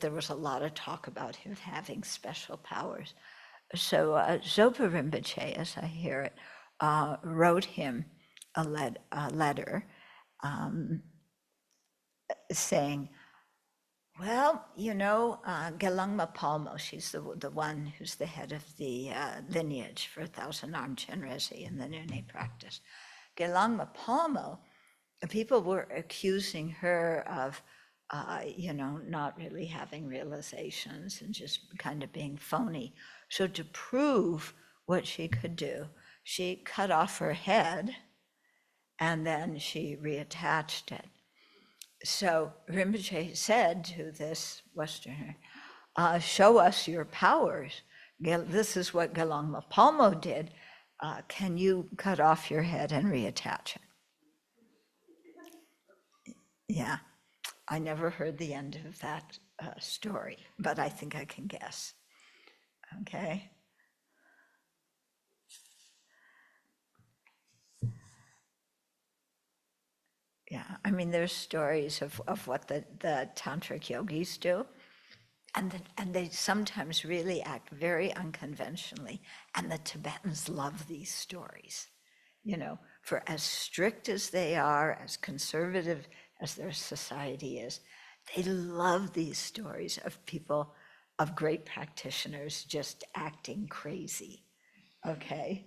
there was a lot of talk about him having special powers. So Zopa Rinpoche, as I hear it, wrote him a letter saying, well, Gelungma Palmo, she's the one who's the head of the lineage for 1,000-armed Chenrezig in the Nune practice. Gelungma Palmo, people were accusing her of, not really having realizations and just kind of being phony. So to prove what she could do, she cut off her head and then she reattached it. So Rinpoche said to this Westerner, show us your powers. This is what Gelungma Palmo did. Can you cut off your head and reattach it? Yeah, I never heard the end of that story, but I think I can guess. Okay. Yeah, I mean, there's stories of what the tantric yogis do, and they sometimes really act very unconventionally, and the Tibetans love these stories. For as strict as they are, as conservative as their society is, they love these stories of people, of great practitioners just acting crazy, okay?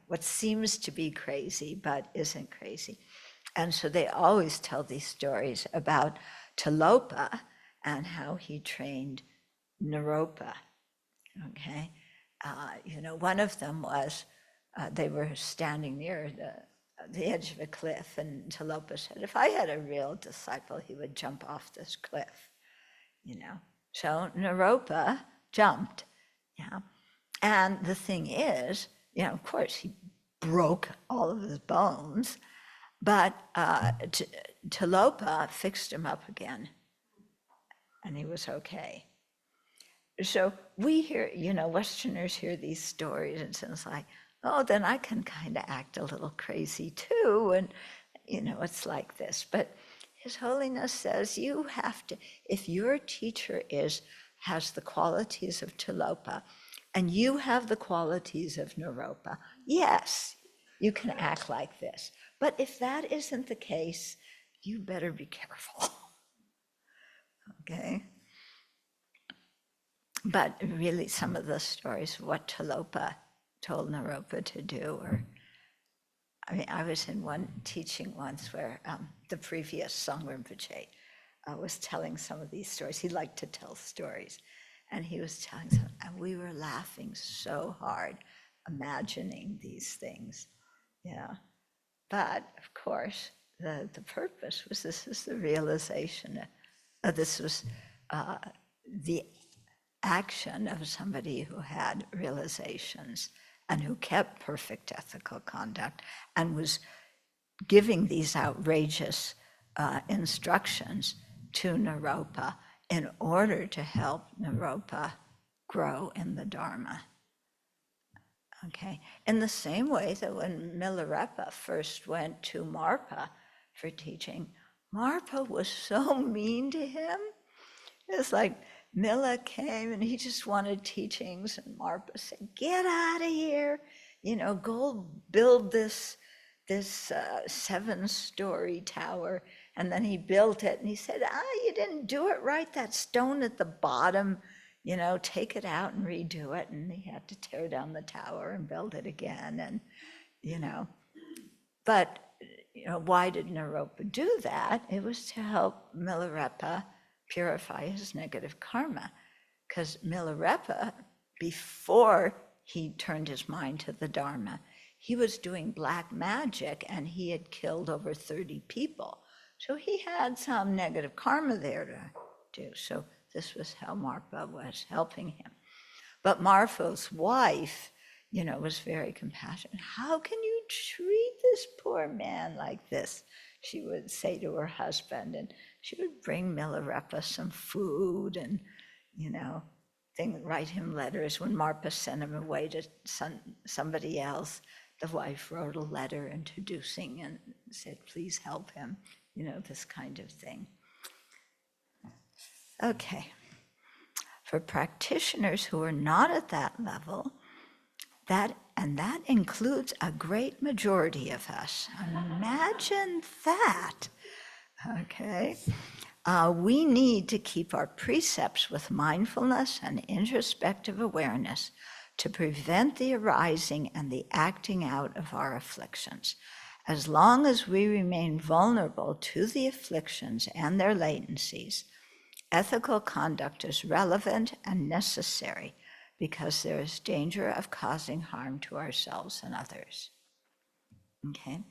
What seems to be crazy but isn't crazy. And so they always tell these stories about Tilopa and how he trained Naropa, okay? One of them was, they were standing near the edge of a cliff, and Tilopa said, if I had a real disciple, he would jump off this cliff, So Naropa jumped, yeah. And the thing is, of course, he broke all of his bones, but Tilopa fixed him up again, and he was okay. So we hear, Westerners hear these stories, and it's like, oh, then I can kind of act a little crazy too, and it's like this. But His Holiness says you have to, if your teacher has the qualities of Tilopa, and you have the qualities of Naropa, yes, you can act like this. But if that isn't the case, you better be careful. Okay? But really, some of the stories of what Tilopa told Naropa to do, I was in one teaching once where the previous Sangha Rinpoche was telling some of these stories. He liked to tell stories, and he was telling some, and we were laughing so hard, imagining these things. Yeah. But of course, the purpose was, this is the realization, this was the action of somebody who had realizations and who kept perfect ethical conduct and was giving these outrageous instructions to Naropa in order to help Naropa grow in the Dharma. Okay, in the same way that when Milarepa first went to Marpa for teaching, Marpa was so mean to him. It's like Mila came and he just wanted teachings, and Marpa said, get out of here, go build this 7-story tower. And then he built it, and he said, you didn't do it right, that stone at the bottom, take it out and redo it. And he had to tear down the tower and build it again. And, but, why did Naropa do that? It was to help Milarepa purify his negative karma. Because Milarepa, before he turned his mind to the Dharma, he was doing black magic, and he had killed over 30 people. So he had some negative karma there to do. So this was how Marpa was helping him. But Marfo's wife, was very compassionate. How can you treat this poor man like this? She would say to her husband, and she would bring Milarepa some food and, write him letters. When Marpa sent him away to somebody else, the wife wrote a letter introducing and said, please help him, this kind of thing. Okay. For practitioners who are not at that level, that includes a great majority of us. Imagine that, okay? We need to keep our precepts with mindfulness and introspective awareness to prevent the arising and the acting out of our afflictions. As long as we remain vulnerable to the afflictions and their latencies, ethical conduct is relevant and necessary because there is danger of causing harm to ourselves and others. Okay?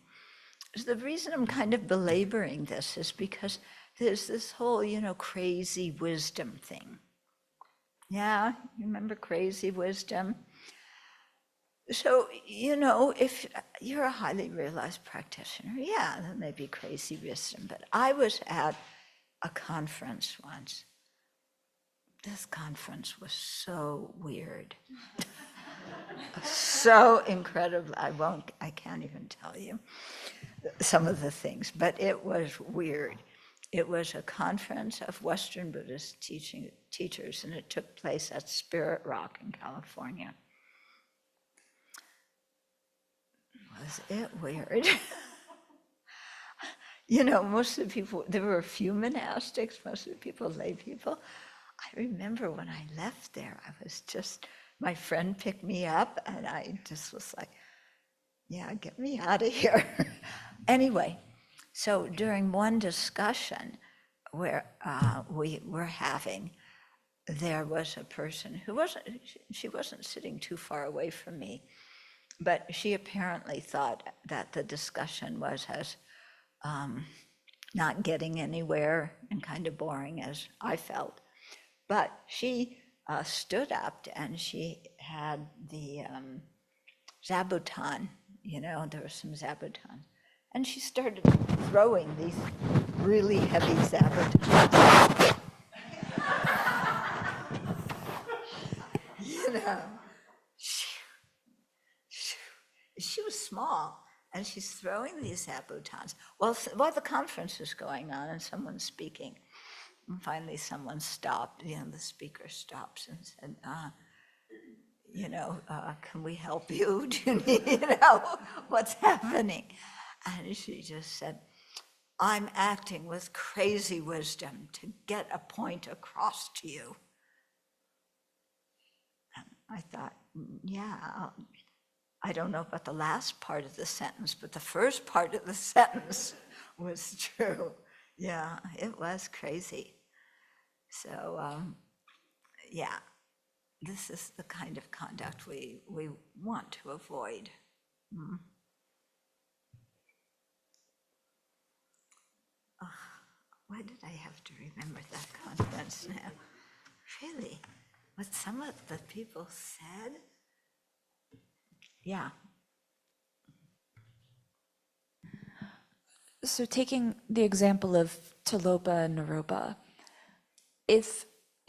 So the reason I'm kind of belaboring this is because there's this whole, crazy wisdom thing. Yeah, you remember crazy wisdom? So, if you're a highly realized practitioner, yeah, that may be crazy wisdom, but I was at a conference once. This conference was so weird. So incredible. I can't even tell you some of the things, but it was weird. It was a conference of Western Buddhist teachers, and it took place at Spirit Rock in California. Was it weird? Most of the people, there were a few monastics, most of the people, lay people. I remember when I left there, my friend picked me up, and I just was like, yeah, get me out of here. Anyway, so during one discussion where we were having, there was a person who she wasn't sitting too far away from me, but she apparently thought that the discussion was as not getting anywhere and kind of boring as I felt. But she stood up and she had the zabuton, there was some zabuton. And she started throwing these really heavy zabutons. She was small, and she's throwing these zabutons. While the conference is going on and someone's speaking, and finally someone stopped, the speaker stops and said, can we help you? Do you need, what's happening? And she just said, I'm acting with crazy wisdom to get a point across to you. And I thought, yeah, I don't know about the last part of the sentence, but the first part of the sentence was true. Yeah, it was crazy. So, yeah, this is the kind of conduct we want to avoid. Why did I have to remember that conference now? Really, what some of the people said? Yeah. So taking the example of Tilopa and Naropa, if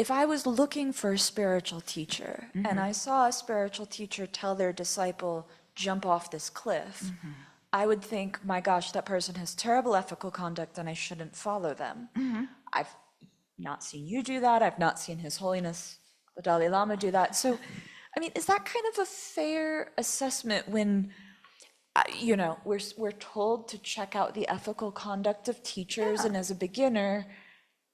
I was looking for a spiritual teacher and I saw a spiritual teacher tell their disciple, jump off this cliff, I would think, my gosh, that person has terrible ethical conduct and I shouldn't follow them. I've not seen you do that. I've not seen His Holiness, the Dalai Lama, do that. So, I mean, is that kind of a fair assessment when, we're told to check out the ethical conduct of teachers, and as a beginner,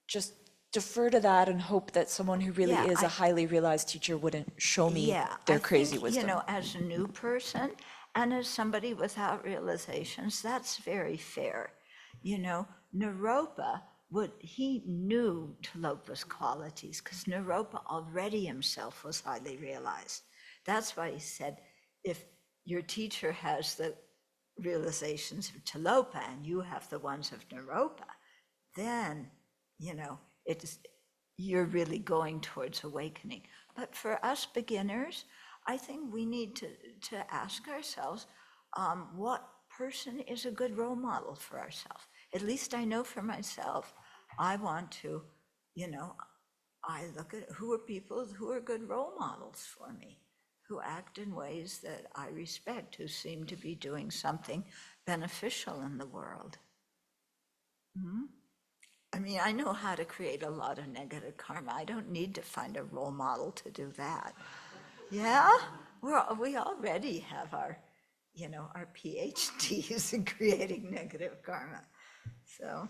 just defer to that and hope that someone who really is a highly realized teacher wouldn't show me their crazy wisdom? As a new person and as somebody without realizations, that's very fair. Naropa, he knew Tilopa's qualities because Naropa already himself was highly realized. That's why he said, if your teacher has the realizations of Tilopa and you have the ones of Naropa, then, you're really going towards awakening. But for us beginners, I think we need to ask ourselves, what person is a good role model for ourselves? At least I know for myself, I want to, I look at who are people who are good role models for me, who act in ways that I respect, who seem to be doing something beneficial in the world. I mean, I know how to create a lot of negative karma. I don't need to find a role model to do that. Yeah, we already have our PhDs in creating negative karma. So,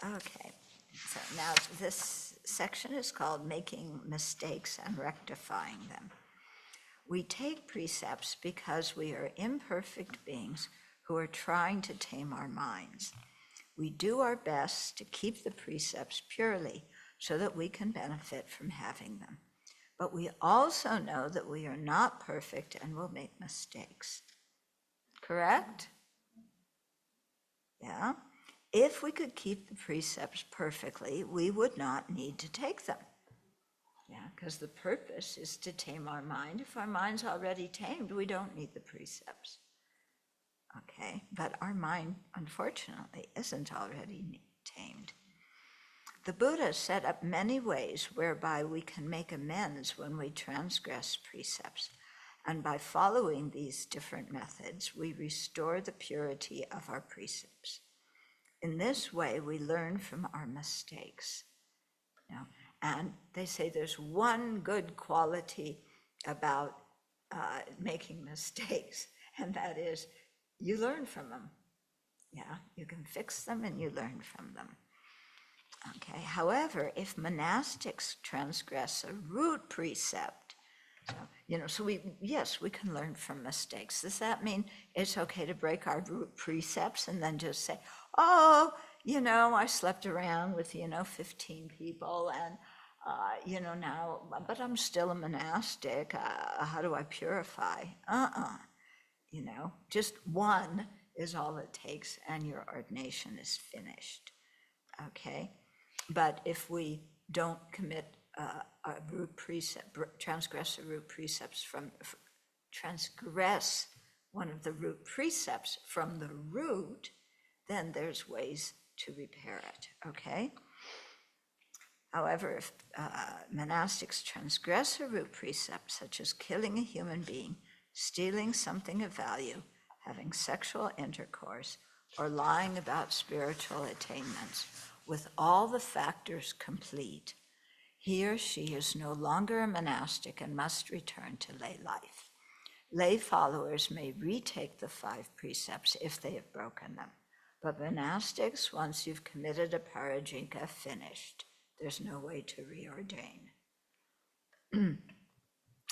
okay. So now this section is called Making Mistakes and Rectifying Them. We take precepts because we are imperfect beings who are trying to tame our minds. We do our best to keep the precepts purely so that we can benefit from having them. But we also know that we are not perfect and will make mistakes. Correct? Yeah? If we could keep the precepts perfectly, we would not need to take them. Yeah, because the purpose is to tame our mind. If our mind's already tamed, we don't need the precepts. Okay, but our mind, unfortunately, isn't already tamed. The Buddha set up many ways whereby we can make amends when we transgress precepts, and by following these different methods, we restore the purity of our precepts. In this way, we learn from our mistakes. And they say there's one good quality about making mistakes, and that is you learn from them. Yeah, you can fix them and you learn from them. Okay, however, if monastics transgress a root precept, so we can learn from mistakes. Does that mean it's okay to break our root precepts and then just say, oh, I slept around with, 15 people and, now, but I'm still a monastic. How do I purify? Just one is all it takes and your ordination is finished. Okay? But if we don't commit a root precept, transgress one of the root precepts from the root, then there's ways to repair it, okay? However, if monastics transgress a root precept, such as killing a human being, stealing something of value, having sexual intercourse, or lying about spiritual attainments, with all the factors complete, he or she is no longer a monastic and must return to lay life. Lay followers may retake the 5 precepts if they have broken them, but monastics, once you've committed a parajika, finished. There's no way to reordain.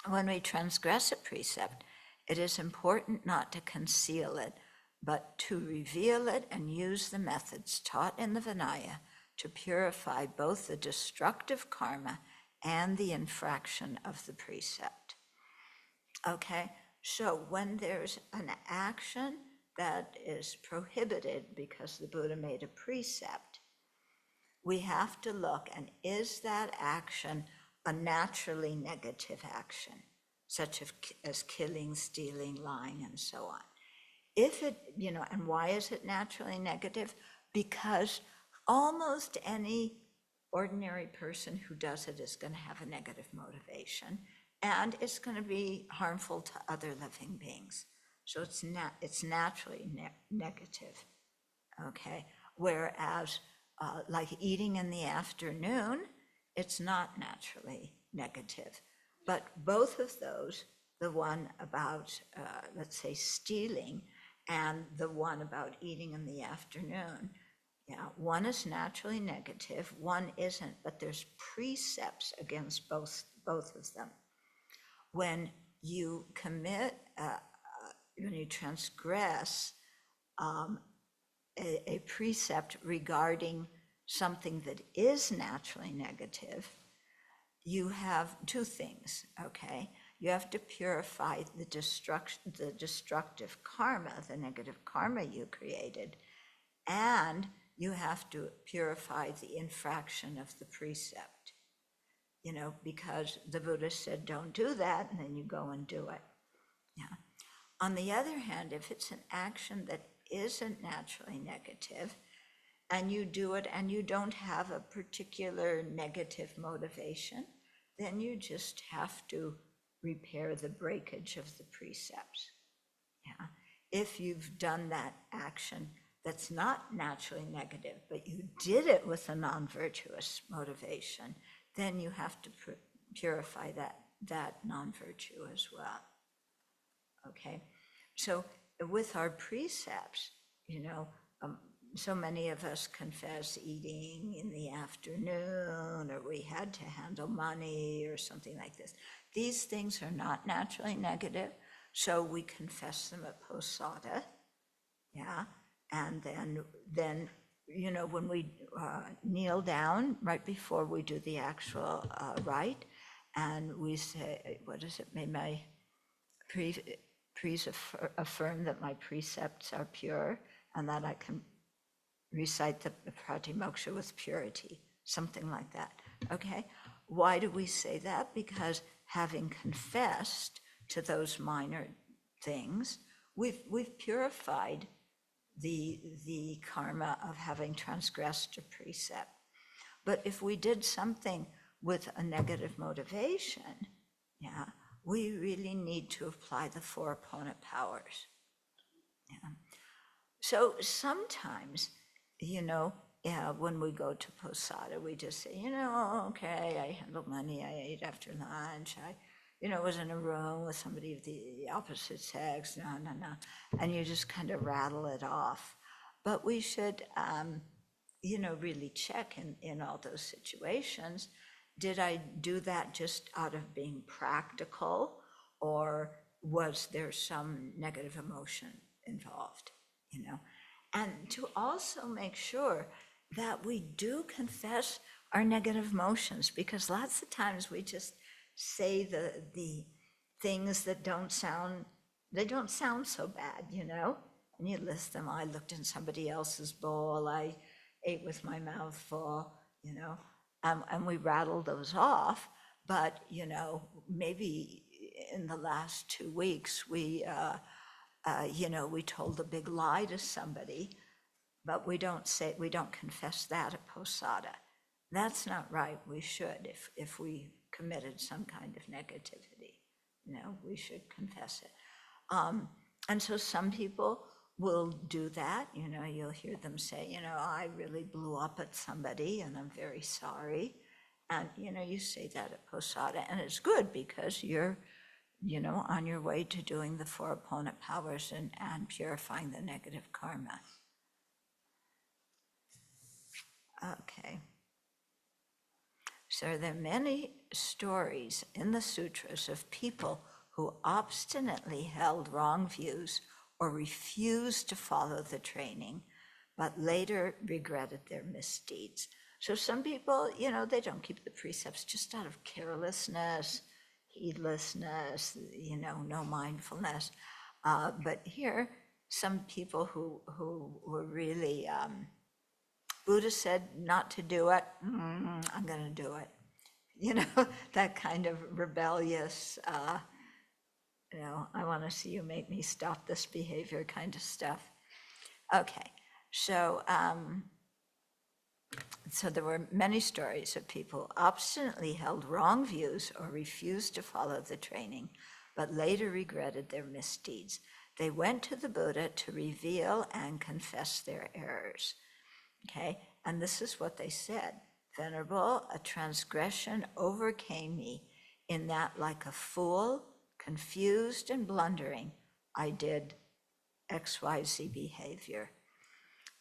When we transgress a precept, it is important not to conceal it, but to reveal it and use the methods taught in the Vinaya to purify both the destructive karma and the infraction of the precept. Okay, so when there's an action that is prohibited because the Buddha made a precept, we have to look, and is that action a naturally negative action, such as killing, stealing, lying, and so on? If it, and why is it naturally negative? Because almost any ordinary person who does it is going to have a negative motivation, and it's going to be harmful to other living beings. So it's naturally negative, okay? Whereas like eating in the afternoon, it's not naturally negative. But both of those, the one about, let's say, stealing and the one about eating in the afternoon, one is naturally negative, one isn't, but there's precepts against both of them. When you commit, when you transgress a precept regarding something that is naturally negative, you have 2 things, okay? You have to purify the destructive karma, the negative karma you created, and you have to purify the infraction of the precept, because the Buddha said, don't do that, and then you go and do it. Yeah. On the other hand, if it's an action that isn't naturally negative, and you do it and you don't have a particular negative motivation, then you just have to repair the breakage of the precepts. Yeah. If you've done that action that's not naturally negative, but you did it with a non-virtuous motivation, then you have to purify that non-virtue as well. Okay, so with our precepts, so many of us confess eating in the afternoon, or we had to handle money or something like this. These things are not naturally negative, so we confess them at Posada, yeah, and then when we kneel down right before we do the actual rite, and we say, what is it? May my affirm that my precepts are pure, and that I can recite the Pratimoksha with purity, something like that. Okay? Why do we say that? Because having confessed to those minor things, we've purified the karma of having transgressed a precept. But if we did something with a negative motivation, yeah, we really need to apply the 4 opponent powers. Yeah. So sometimes, when we go to Posada, we just say, okay, I handled money, I ate after lunch, I was in a room with somebody of the opposite sex, no. And you just kind of rattle it off. But we should, really check in all those situations. Did I do that just out of being practical, or was there some negative emotion involved, And to also make sure that we do confess our negative emotions, because lots of times we just say the things that don't sound so bad, and you list them. I looked in somebody else's bowl, I ate with my mouth full, and we rattle those off. But, maybe in the last 2 weeks, we told a big lie to somebody, but we don't confess that at Posada. That's not right. We should, if we committed some kind of negativity, we should confess it. And so some people will do that. You'll hear them say, I really blew up at somebody and I'm very sorry. And, you say that at Posada, and it's good because you're, on your way to doing the 4 opponent powers and purifying the negative karma. Okay. So there are many stories in the sutras of people who obstinately held wrong views or refused to follow the training, but later regretted their misdeeds. So some people, they don't keep the precepts just out of carelessness, heedlessness, no mindfulness. But here, some people who were really, Buddha said not to do it, I'm going to do it. That kind of rebellious, I want to see you make me stop this behavior kind of stuff. Okay, so there were many stories of people who obstinately held wrong views or refused to follow the training, but later regretted their misdeeds. They went to the Buddha to reveal and confess their errors. Okay, and this is what they said. Venerable, a transgression overcame me in that, like a fool, confused and blundering, I did XYZ behavior.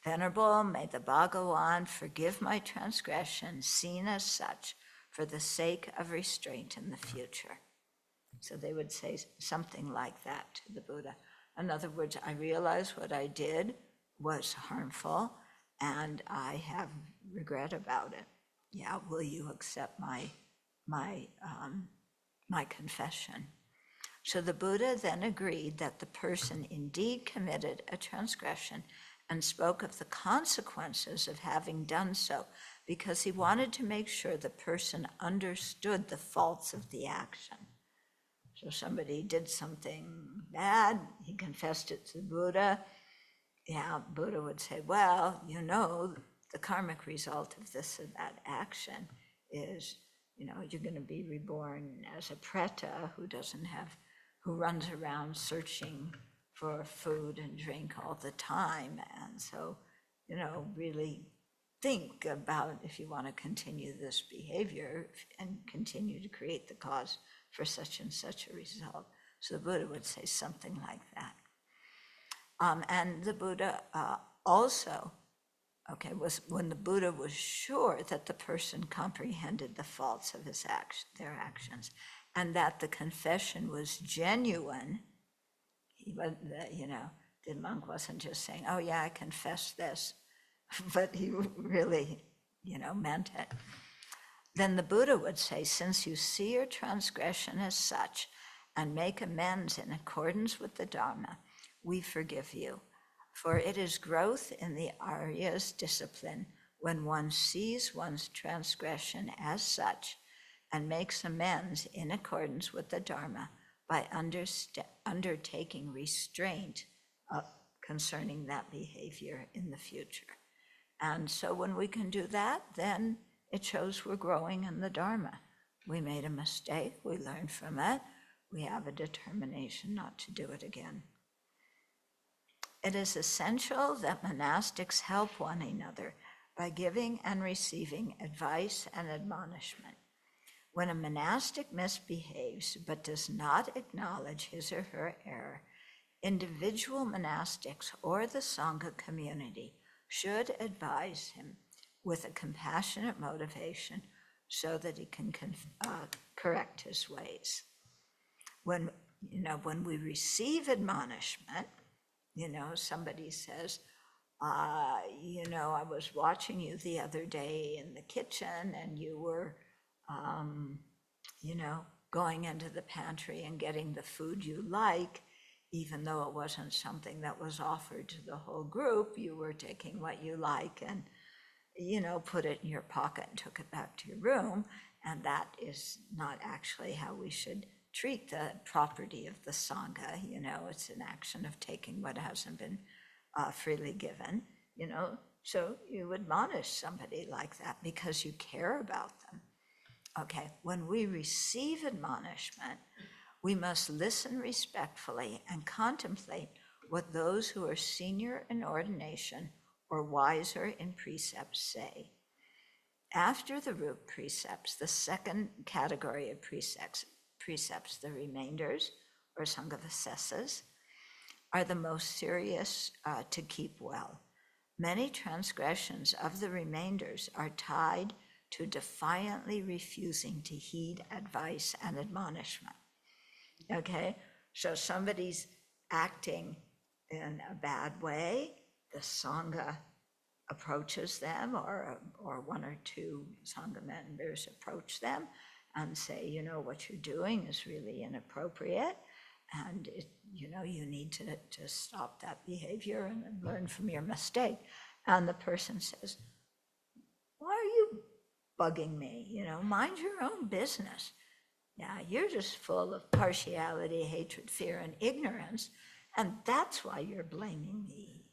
Venerable, may the Bhagawan forgive my transgression, seen as such, for the sake of restraint in the future. So they would say something like that to the Buddha. In other words, I realize what I did was harmful, and I have regret about it. Yeah, will you accept my confession? So the Buddha then agreed that the person indeed committed a transgression and spoke of the consequences of having done so, because he wanted to make sure the person understood the faults of the action. So somebody did something bad, he confessed it to the Buddha. Yeah, Buddha would say, well, you know, the karmic result of this or that action is, you know, you're going to be reborn as a preta who runs around searching for food and drink all the time. And so, you know, really think about if you want to continue this behavior and continue to create the cause for such and such a result. So the Buddha would say something like that. And the Buddha also, was when the Buddha was sure that the person comprehended the faults of their actions, and that the confession was genuine. The monk wasn't just saying, "Oh yeah, I confess this," but he really, meant it. Then the Buddha would say, since you see your transgression as such and make amends in accordance with the Dharma, we forgive you. For it is growth in the Arya's discipline when one sees one's transgression as such and makes amends in accordance with the Dharma by undertaking restraint concerning that behavior in the future. And so when we can do that, then it shows we're growing in the Dharma. We made a mistake, we learned from it, we have a determination not to do it again. It is essential that monastics help one another by giving and receiving advice and admonishment. When a monastic misbehaves but does not acknowledge his or her error, individual monastics or the Sangha community should advise him with a compassionate motivation so that he can correct his ways. When we receive admonishment, somebody says, I was watching you the other day in the kitchen and you were, going into the pantry and getting the food you like, even though it wasn't something that was offered to the whole group, you were taking what you like and, put it in your pocket and took it back to your room. And that is not actually how we should treat the property of the Sangha. It's an action of taking what hasn't been freely given, So you admonish somebody like that because you care about them. Okay, when we receive admonishment, we must listen respectfully and contemplate what those who are senior in ordination or wiser in precepts say. After the root precepts, the second category of precepts, the remainders or Sanghavasesas, are the most serious to keep well. Many transgressions of the remainders are tied to defiantly refusing to heed advice and admonishment. Okay, so somebody's acting in a bad way, the Sangha approaches them, or one or two Sangha members approach them and say, what you're doing is really inappropriate, and you need to stop that behavior and learn from your mistake. And the person says, why are you bugging me? Mind your own business. Yeah, you're just full of partiality, hatred, fear, and ignorance, and that's why you're blaming me,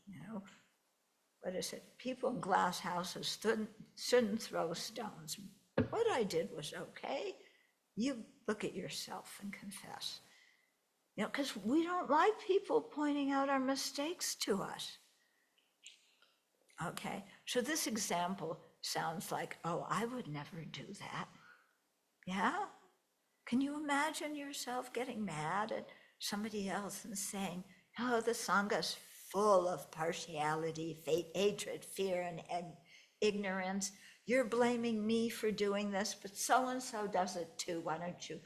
What is it? People in glass houses shouldn't throw stones. What I did was okay. You look at yourself and confess. Because we don't like people pointing out our mistakes to us. Okay, so this example sounds like, oh, I would never do that. Yeah? Can you imagine yourself getting mad at somebody else and saying, oh, the Sangha's full of partiality, hatred, fear, and ignorance. You're blaming me for doing this, but so-and-so does it too. Why don't you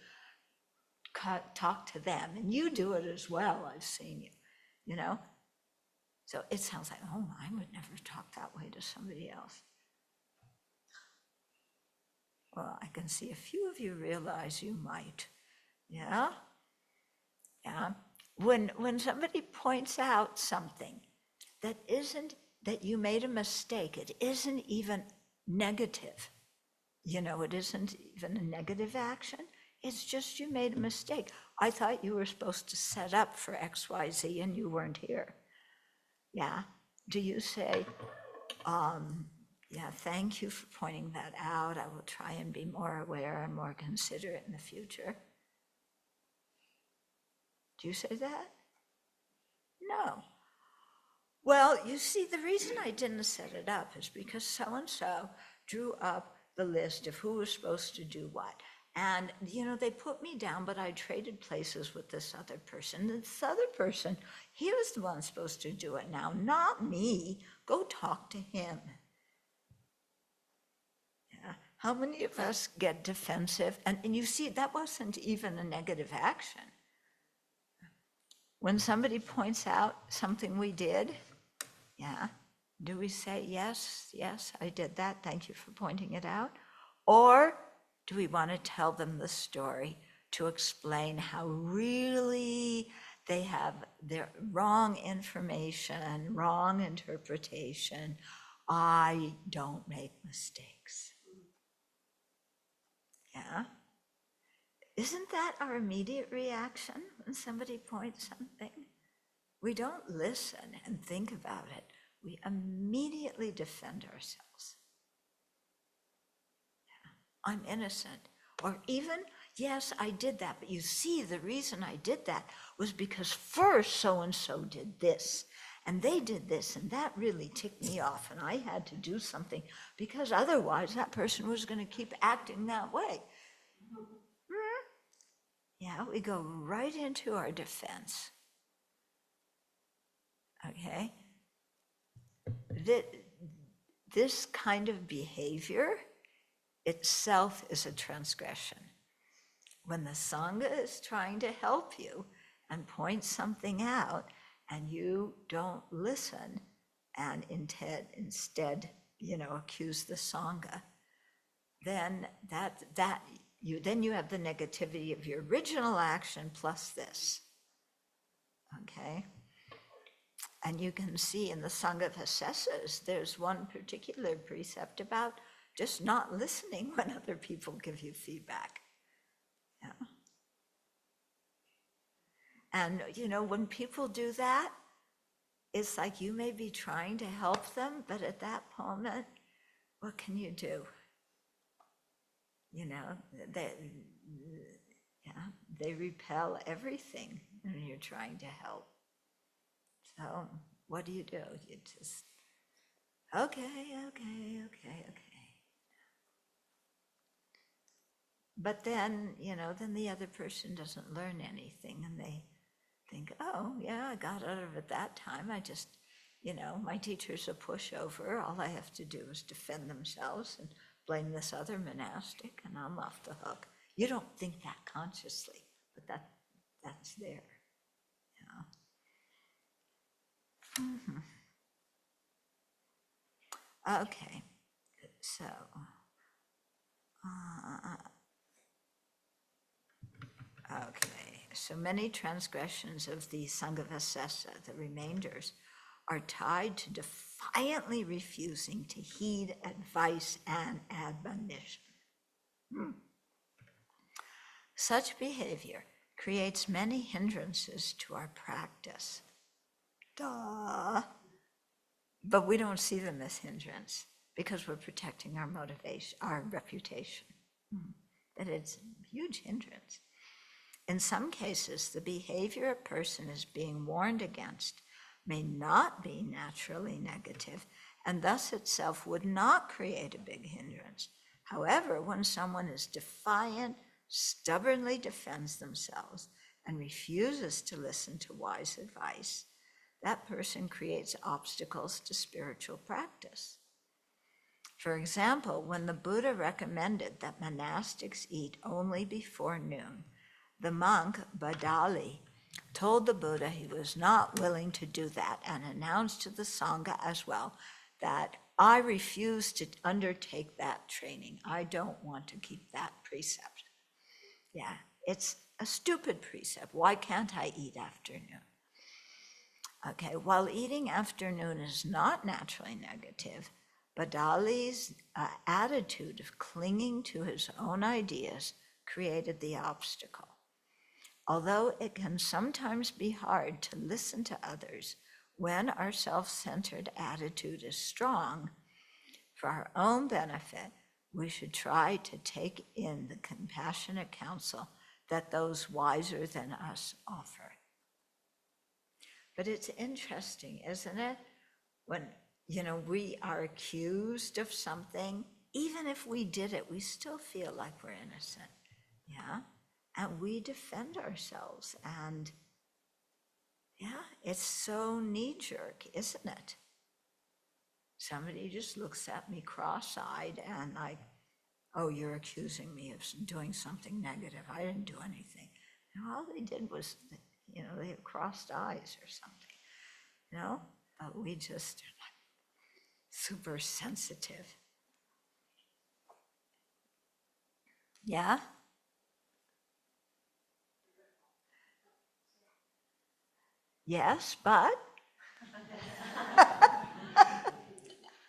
talk to them? And you do it as well, I've seen you, So it sounds like, oh, I would never talk that way to somebody else. Well, I can see a few of you realize you might, yeah? Yeah. When somebody points out something that isn't, that you made a mistake, it isn't even negative. It isn't even a negative action. It's just you made a mistake. I thought you were supposed to set up for XYZ and you weren't here. Yeah. Do you say, yeah, thank you for pointing that out. I will try and be more aware and more considerate in the future. Do you say that? No. Well, you see, the reason I didn't set it up is because so-and-so drew up the list of who was supposed to do what. And, they put me down, but I traded places with this other person. This other person, he was the one supposed to do it now, not me. Go talk to him. Yeah. How many of us get defensive? And you see, that wasn't even a negative action. When somebody points out something we did, yeah, do we say, yes, I did that, thank you for pointing it out? Or do we want to tell them the story to explain how really they have their wrong information, wrong interpretation? I don't make mistakes. Yeah? Isn't that our immediate reaction when somebody points something? We don't listen and think about it. We immediately defend ourselves. Yeah. I'm innocent. Or even, yes, I did that, but you see, the reason I did that was because first so-and-so did this, and they did this, and that really ticked me off, and I had to do something because otherwise that person was going to keep acting that way. Yeah, we go right into our defense. Okay? This kind of behavior itself is a transgression. When the Sangha is trying to help you and point something out, and you don't listen and instead, accuse the Sangha, then you have the negativity of your original action plus this. Okay? And you can see in the Sangha of Assessors, there's one particular precept about just not listening when other people give you feedback. Yeah. And, when people do that, it's like you may be trying to help them, but at that moment, what can you do? They repel everything when you're trying to help. So what do? You just, okay. But then, then the other person doesn't learn anything and they think, oh, yeah, I got out of it that time. I just, my teacher's a pushover. All I have to do is defend themselves and blame this other monastic and I'm off the hook. You don't think that consciously, but that's there. Okay, so many transgressions of the Sanghavasesa, the remainders, are tied to defiantly refusing to heed advice and admonition. Such behavior creates many hindrances to our practice. Duh. But we don't see them as hindrance because we're protecting our motivation, our reputation. That it's a huge hindrance. In some cases, the behavior a person is being warned against may not be naturally negative, and thus itself would not create a big hindrance. However, when someone is defiant, stubbornly defends themselves, and refuses to listen to wise advice, that person creates obstacles to spiritual practice. For example, when the Buddha recommended that monastics eat only before noon, the monk Badali told the Buddha he was not willing to do that and announced to the Sangha as well that I refuse to undertake that training. I don't want to keep that precept. Yeah, it's a stupid precept. Why can't I eat afternoon? Okay, while eating afternoon is not naturally negative, Bodali's attitude of clinging to his own ideas created the obstacle. Although it can sometimes be hard to listen to others when our self-centered attitude is strong, for our own benefit, we should try to take in the compassionate counsel that those wiser than us offer. But it's interesting, isn't it? When, we are accused of something, even if we did it, we still feel like we're innocent, yeah? And we defend ourselves, and yeah, it's so knee-jerk, isn't it? Somebody just looks at me cross-eyed and like, oh, you're accusing me of doing something negative. I didn't do anything. And all they did was, they have crossed eyes or something, But we just are like super sensitive. Yeah? Yes, but?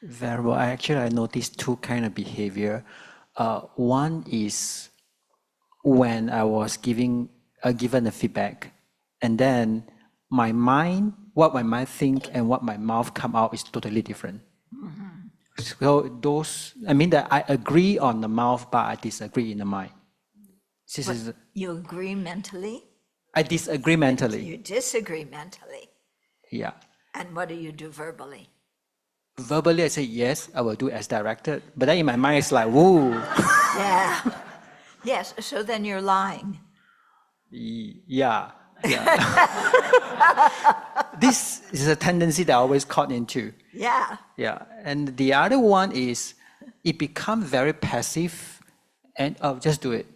Venerable, I noticed two kind of behavior. One is when I was given a feedback, and then my mind, what my mind think and what my mouth come out is totally different. So that I agree on the mouth, but I disagree in the mind. You agree mentally? I disagree mentally. You disagree mentally. Yeah. And what do you do verbally? Verbally, I say, yes, I will do as directed. But then in my mind, it's like, woo. Yeah. Yes, so then you're lying. Yeah. This is a tendency that I always caught into. Yeah. Yeah. And the other one is, it becomes very passive, and I'll just do it.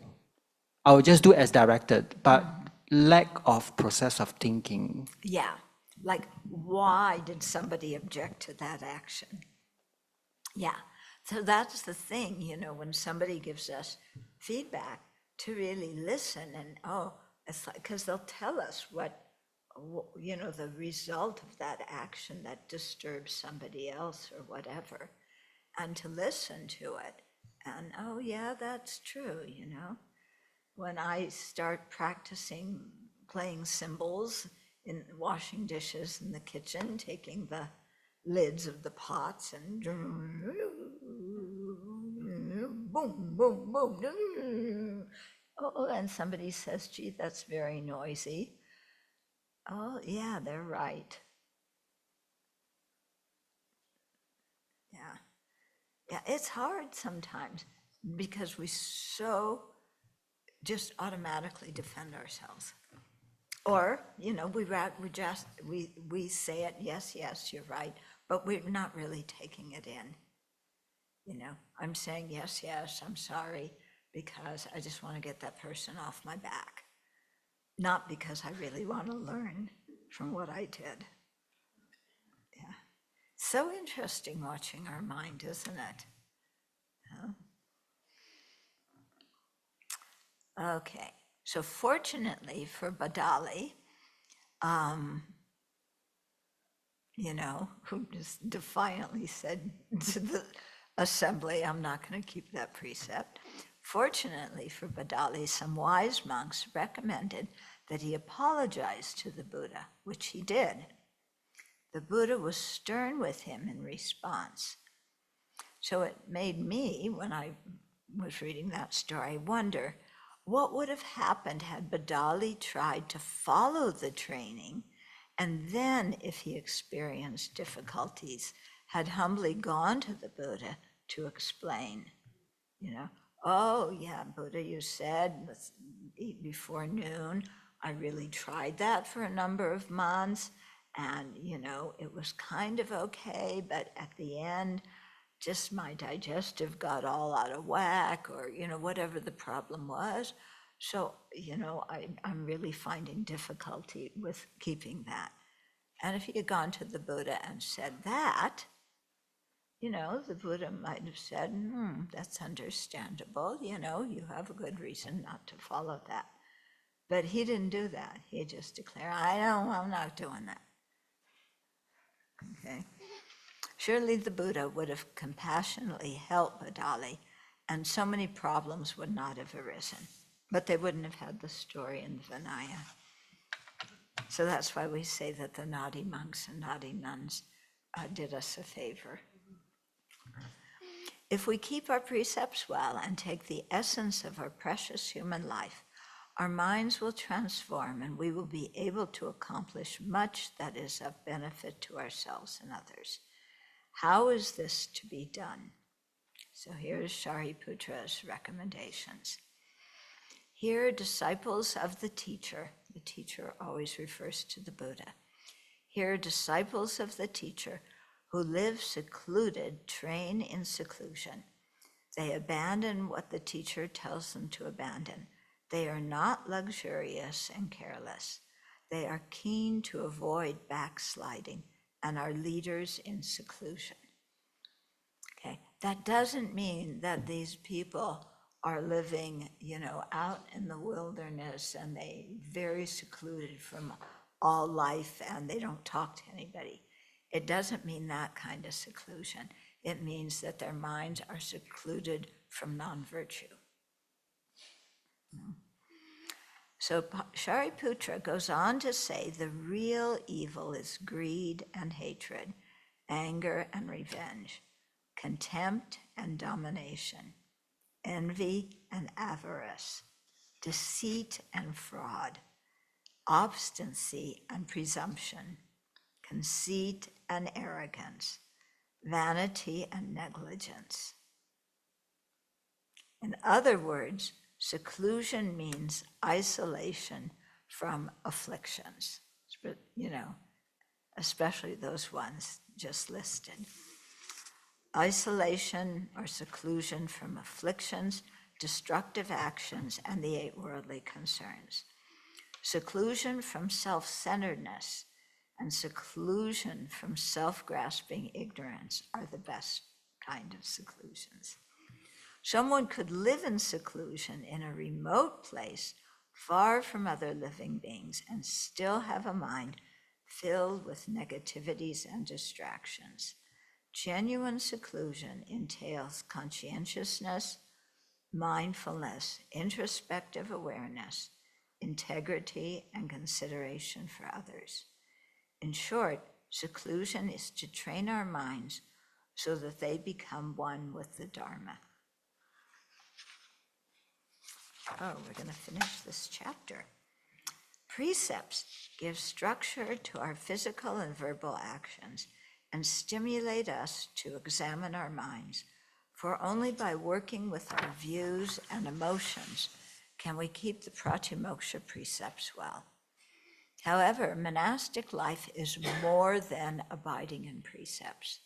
I'll just do as directed, but lack of process of thinking. Yeah. Like, why did somebody object to that action? Yeah. So that's the thing, when somebody gives us feedback, to really listen and, it's like, because they'll tell us what, the result of that action that disturbs somebody else or whatever, and to listen to it. And, oh yeah, that's true, When I start practicing playing cymbals in washing dishes in the kitchen, taking the lids of the pots and boom, boom, boom. Oh, and somebody says, gee, that's very noisy. Oh, yeah, they're right. Yeah. Yeah, it's hard sometimes because we so just automatically defend ourselves. Or, we say it, yes, you're right, but we're not really taking it in. I'm saying, yes, I'm sorry, because I just want to get that person off my back. Not because I really want to learn from what I did. Yeah. So interesting watching our mind, isn't it? Yeah. Okay. So fortunately for Bodali, who just defiantly said to the assembly, I'm not going to keep that precept. Fortunately for Bodali, some wise monks recommended that he apologize to the Buddha, which he did. The Buddha was stern with him in response. So it made me, when I was reading that story, wonder, what would have happened had Bodali tried to follow the training, and then, if he experienced difficulties, had humbly gone to the Buddha to explain, oh yeah, Buddha, you said let's eat before noon. I really tried that for a number of months, and it was kind of okay, but at the end, just my digestive got all out of whack, or whatever the problem was. So I'm really finding difficulty with keeping that. And if he had gone to the Buddha and said that, the Buddha might have said, that's understandable, you have a good reason not to follow that. But he didn't do that. He just declared, I'm not doing that. Okay. Surely the Buddha would have compassionately helped Bodali, and so many problems would not have arisen. But they wouldn't have had the story in the Vinaya. So that's why we say that the naughty monks and naughty nuns did us a favor. If we keep our precepts well and take the essence of our precious human life, our minds will transform and we will be able to accomplish much that is of benefit to ourselves and others. How is this to be done? So here's Shariputra's recommendations. Here, disciples of the teacher always refers to the Buddha. Here, disciples of the teacher who live secluded train in seclusion. They abandon what the teacher tells them to abandon. They are not luxurious and careless. They are keen to avoid backsliding and are leaders in seclusion. Okay, that doesn't mean that these people are living, out in the wilderness and they very secluded from all life and they don't talk to anybody. It doesn't mean that kind of seclusion. It means that their minds are secluded from non-virtue. So Shariputra goes on to say the real evil is greed and hatred, anger and revenge, contempt and domination, envy and avarice, deceit and fraud, obstinacy and presumption, conceit and arrogance, vanity and negligence. In other words, seclusion means isolation from afflictions, especially those ones just listed. Isolation or seclusion from afflictions, destructive actions, and the 8 worldly concerns. Seclusion from self-centeredness and seclusion from self-grasping ignorance are the best kind of seclusions. Someone could live in seclusion in a remote place, far from other living beings, and still have a mind filled with negativities and distractions. Genuine seclusion entails conscientiousness, mindfulness, introspective awareness, integrity, and consideration for others. In short, seclusion is to train our minds so that they become one with the Dharma. Oh, we're going to finish this chapter. Precepts give structure to our physical and verbal actions and stimulate us to examine our minds, for only by working with our views and emotions can we keep the pratimoksha precepts well. However, monastic life is more than abiding in precepts.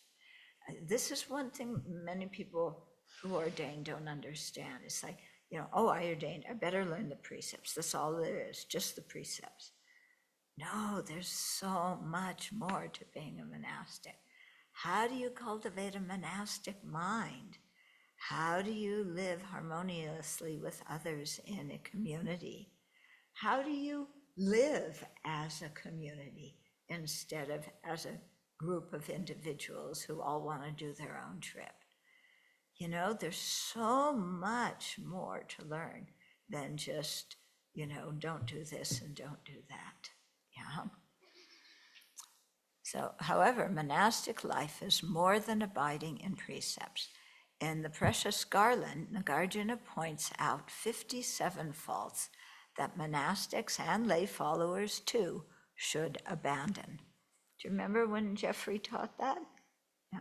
This is one thing many people who ordain don't understand. It's like, I ordained, I better learn the precepts. That's all there is, just the precepts. No, there's so much more to being a monastic. How do you cultivate a monastic mind? How do you live harmoniously with others in a community? How do you live as a community instead of as a group of individuals who all want to do their own trip? There's so much more to learn than just, don't do this and don't do that. Yeah. So, however, monastic life is more than abiding in precepts. In the Precious Garland, Nagarjuna points out 57 faults that monastics and lay followers too should abandon. Do you remember when Jeffrey taught that? Yeah.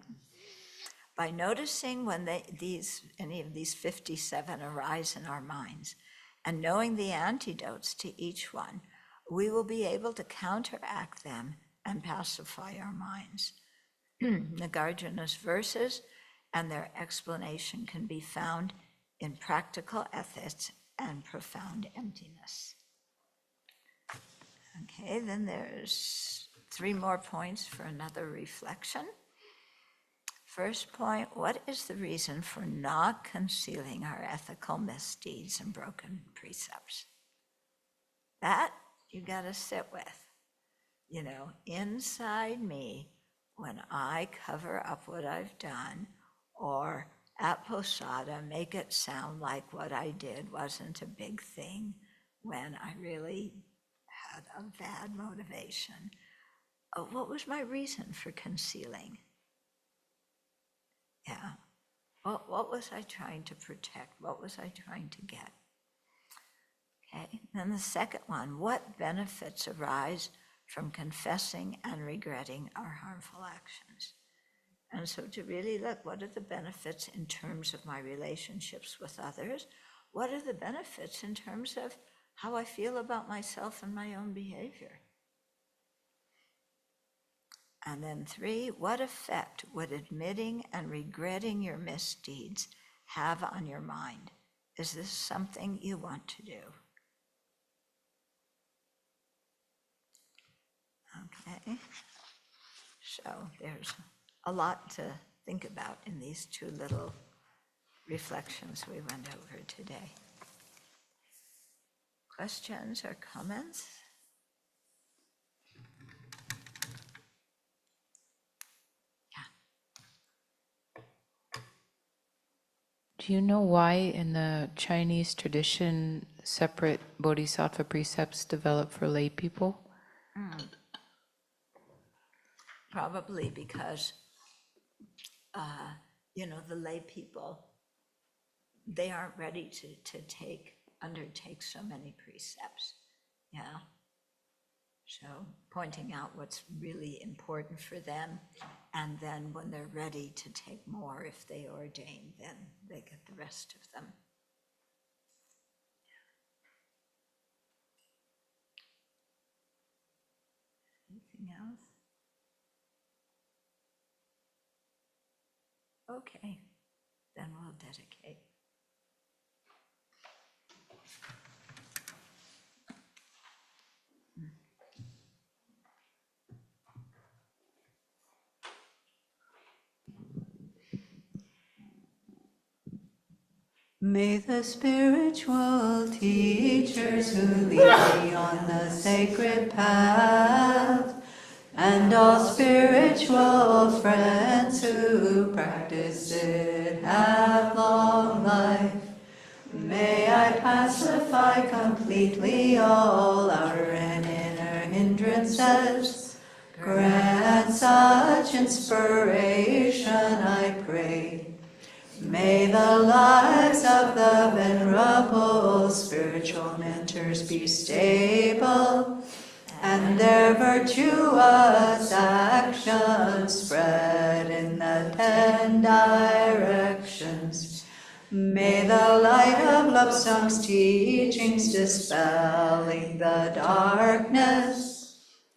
By noticing when any of these 57 arise in our minds and knowing the antidotes to each one, we will be able to counteract them and pacify our minds. Nagarjuna's verses and their explanation can be found in Practical Ethics and Profound Emptiness. Okay, then there's 3 more points for another reflection. First point, what is the reason for not concealing our ethical misdeeds and broken precepts? That you got to sit with. You know, inside me, when I cover up what I've done, or at Posada make it sound like what I did wasn't a big thing when I really had a bad motivation. What was my reason for concealing? Yeah. What was I trying to protect? What was I trying to get? Okay. Then the second one, what benefits arise from confessing and regretting our harmful actions? And so to really look, what are the benefits in terms of my relationships with others? What are the benefits in terms of how I feel about myself and my own behavior? And then 3, what effect would admitting and regretting your misdeeds have on your mind? Is this something you want to do? Okay, so there's a lot to think about in these 2 little reflections we went over today. Questions or comments? Do you know why in the Chinese tradition separate Bodhisattva precepts develop for lay people? Probably because, the lay people, they aren't ready to undertake so many precepts. Yeah. So pointing out what's really important for them, and then when they're ready to take more, if they ordain, then they get the rest of them. Anything else? Okay, then we'll dedicate. May the spiritual teachers who lead me on the sacred path, and all spiritual friends who practice it, have long life. May I pacify completely all outer and inner hindrances. Grant such inspiration, I pray. May the lives of the venerable spiritual mentors be stable, and their virtuous actions spread in the 10 directions. May the light of Lobsang's teachings dispelling the darkness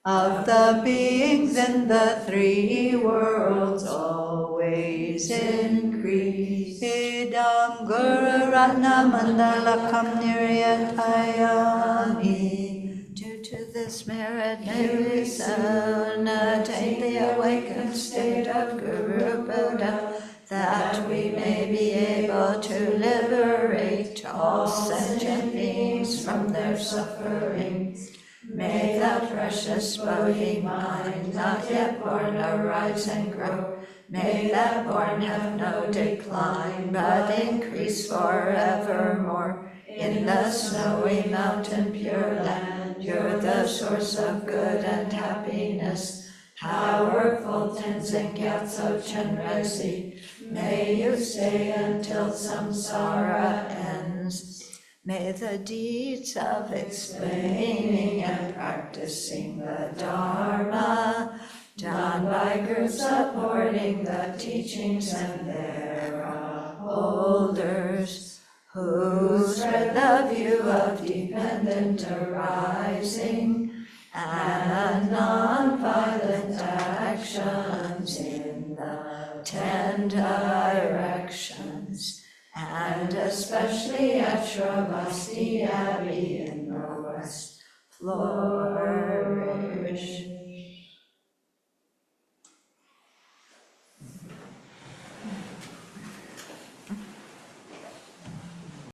of the beings in the 3 worlds always increase. Idam Guru Ratna Mandalakam Niryatayami. Due to this merit, may we soon attain the awakened state of Guru Buddha, that we may be able to liberate all sentient beings from their sufferings. May the precious Bodhi mind, not yet born, arise and grow. May that born have no decline, but increase forevermore. In the snowy mountain pure land, you're the source of good and happiness. Powerful Tenzin Gyatso Chenrezig, may you stay until samsara ends. May the deeds of explaining and practicing the Dharma, done by groups supporting the teachings and their upholders, who spread the view of dependent arising and non-violent actions in the 10 directions, and especially at Sravasti Abbey in the West, flourish.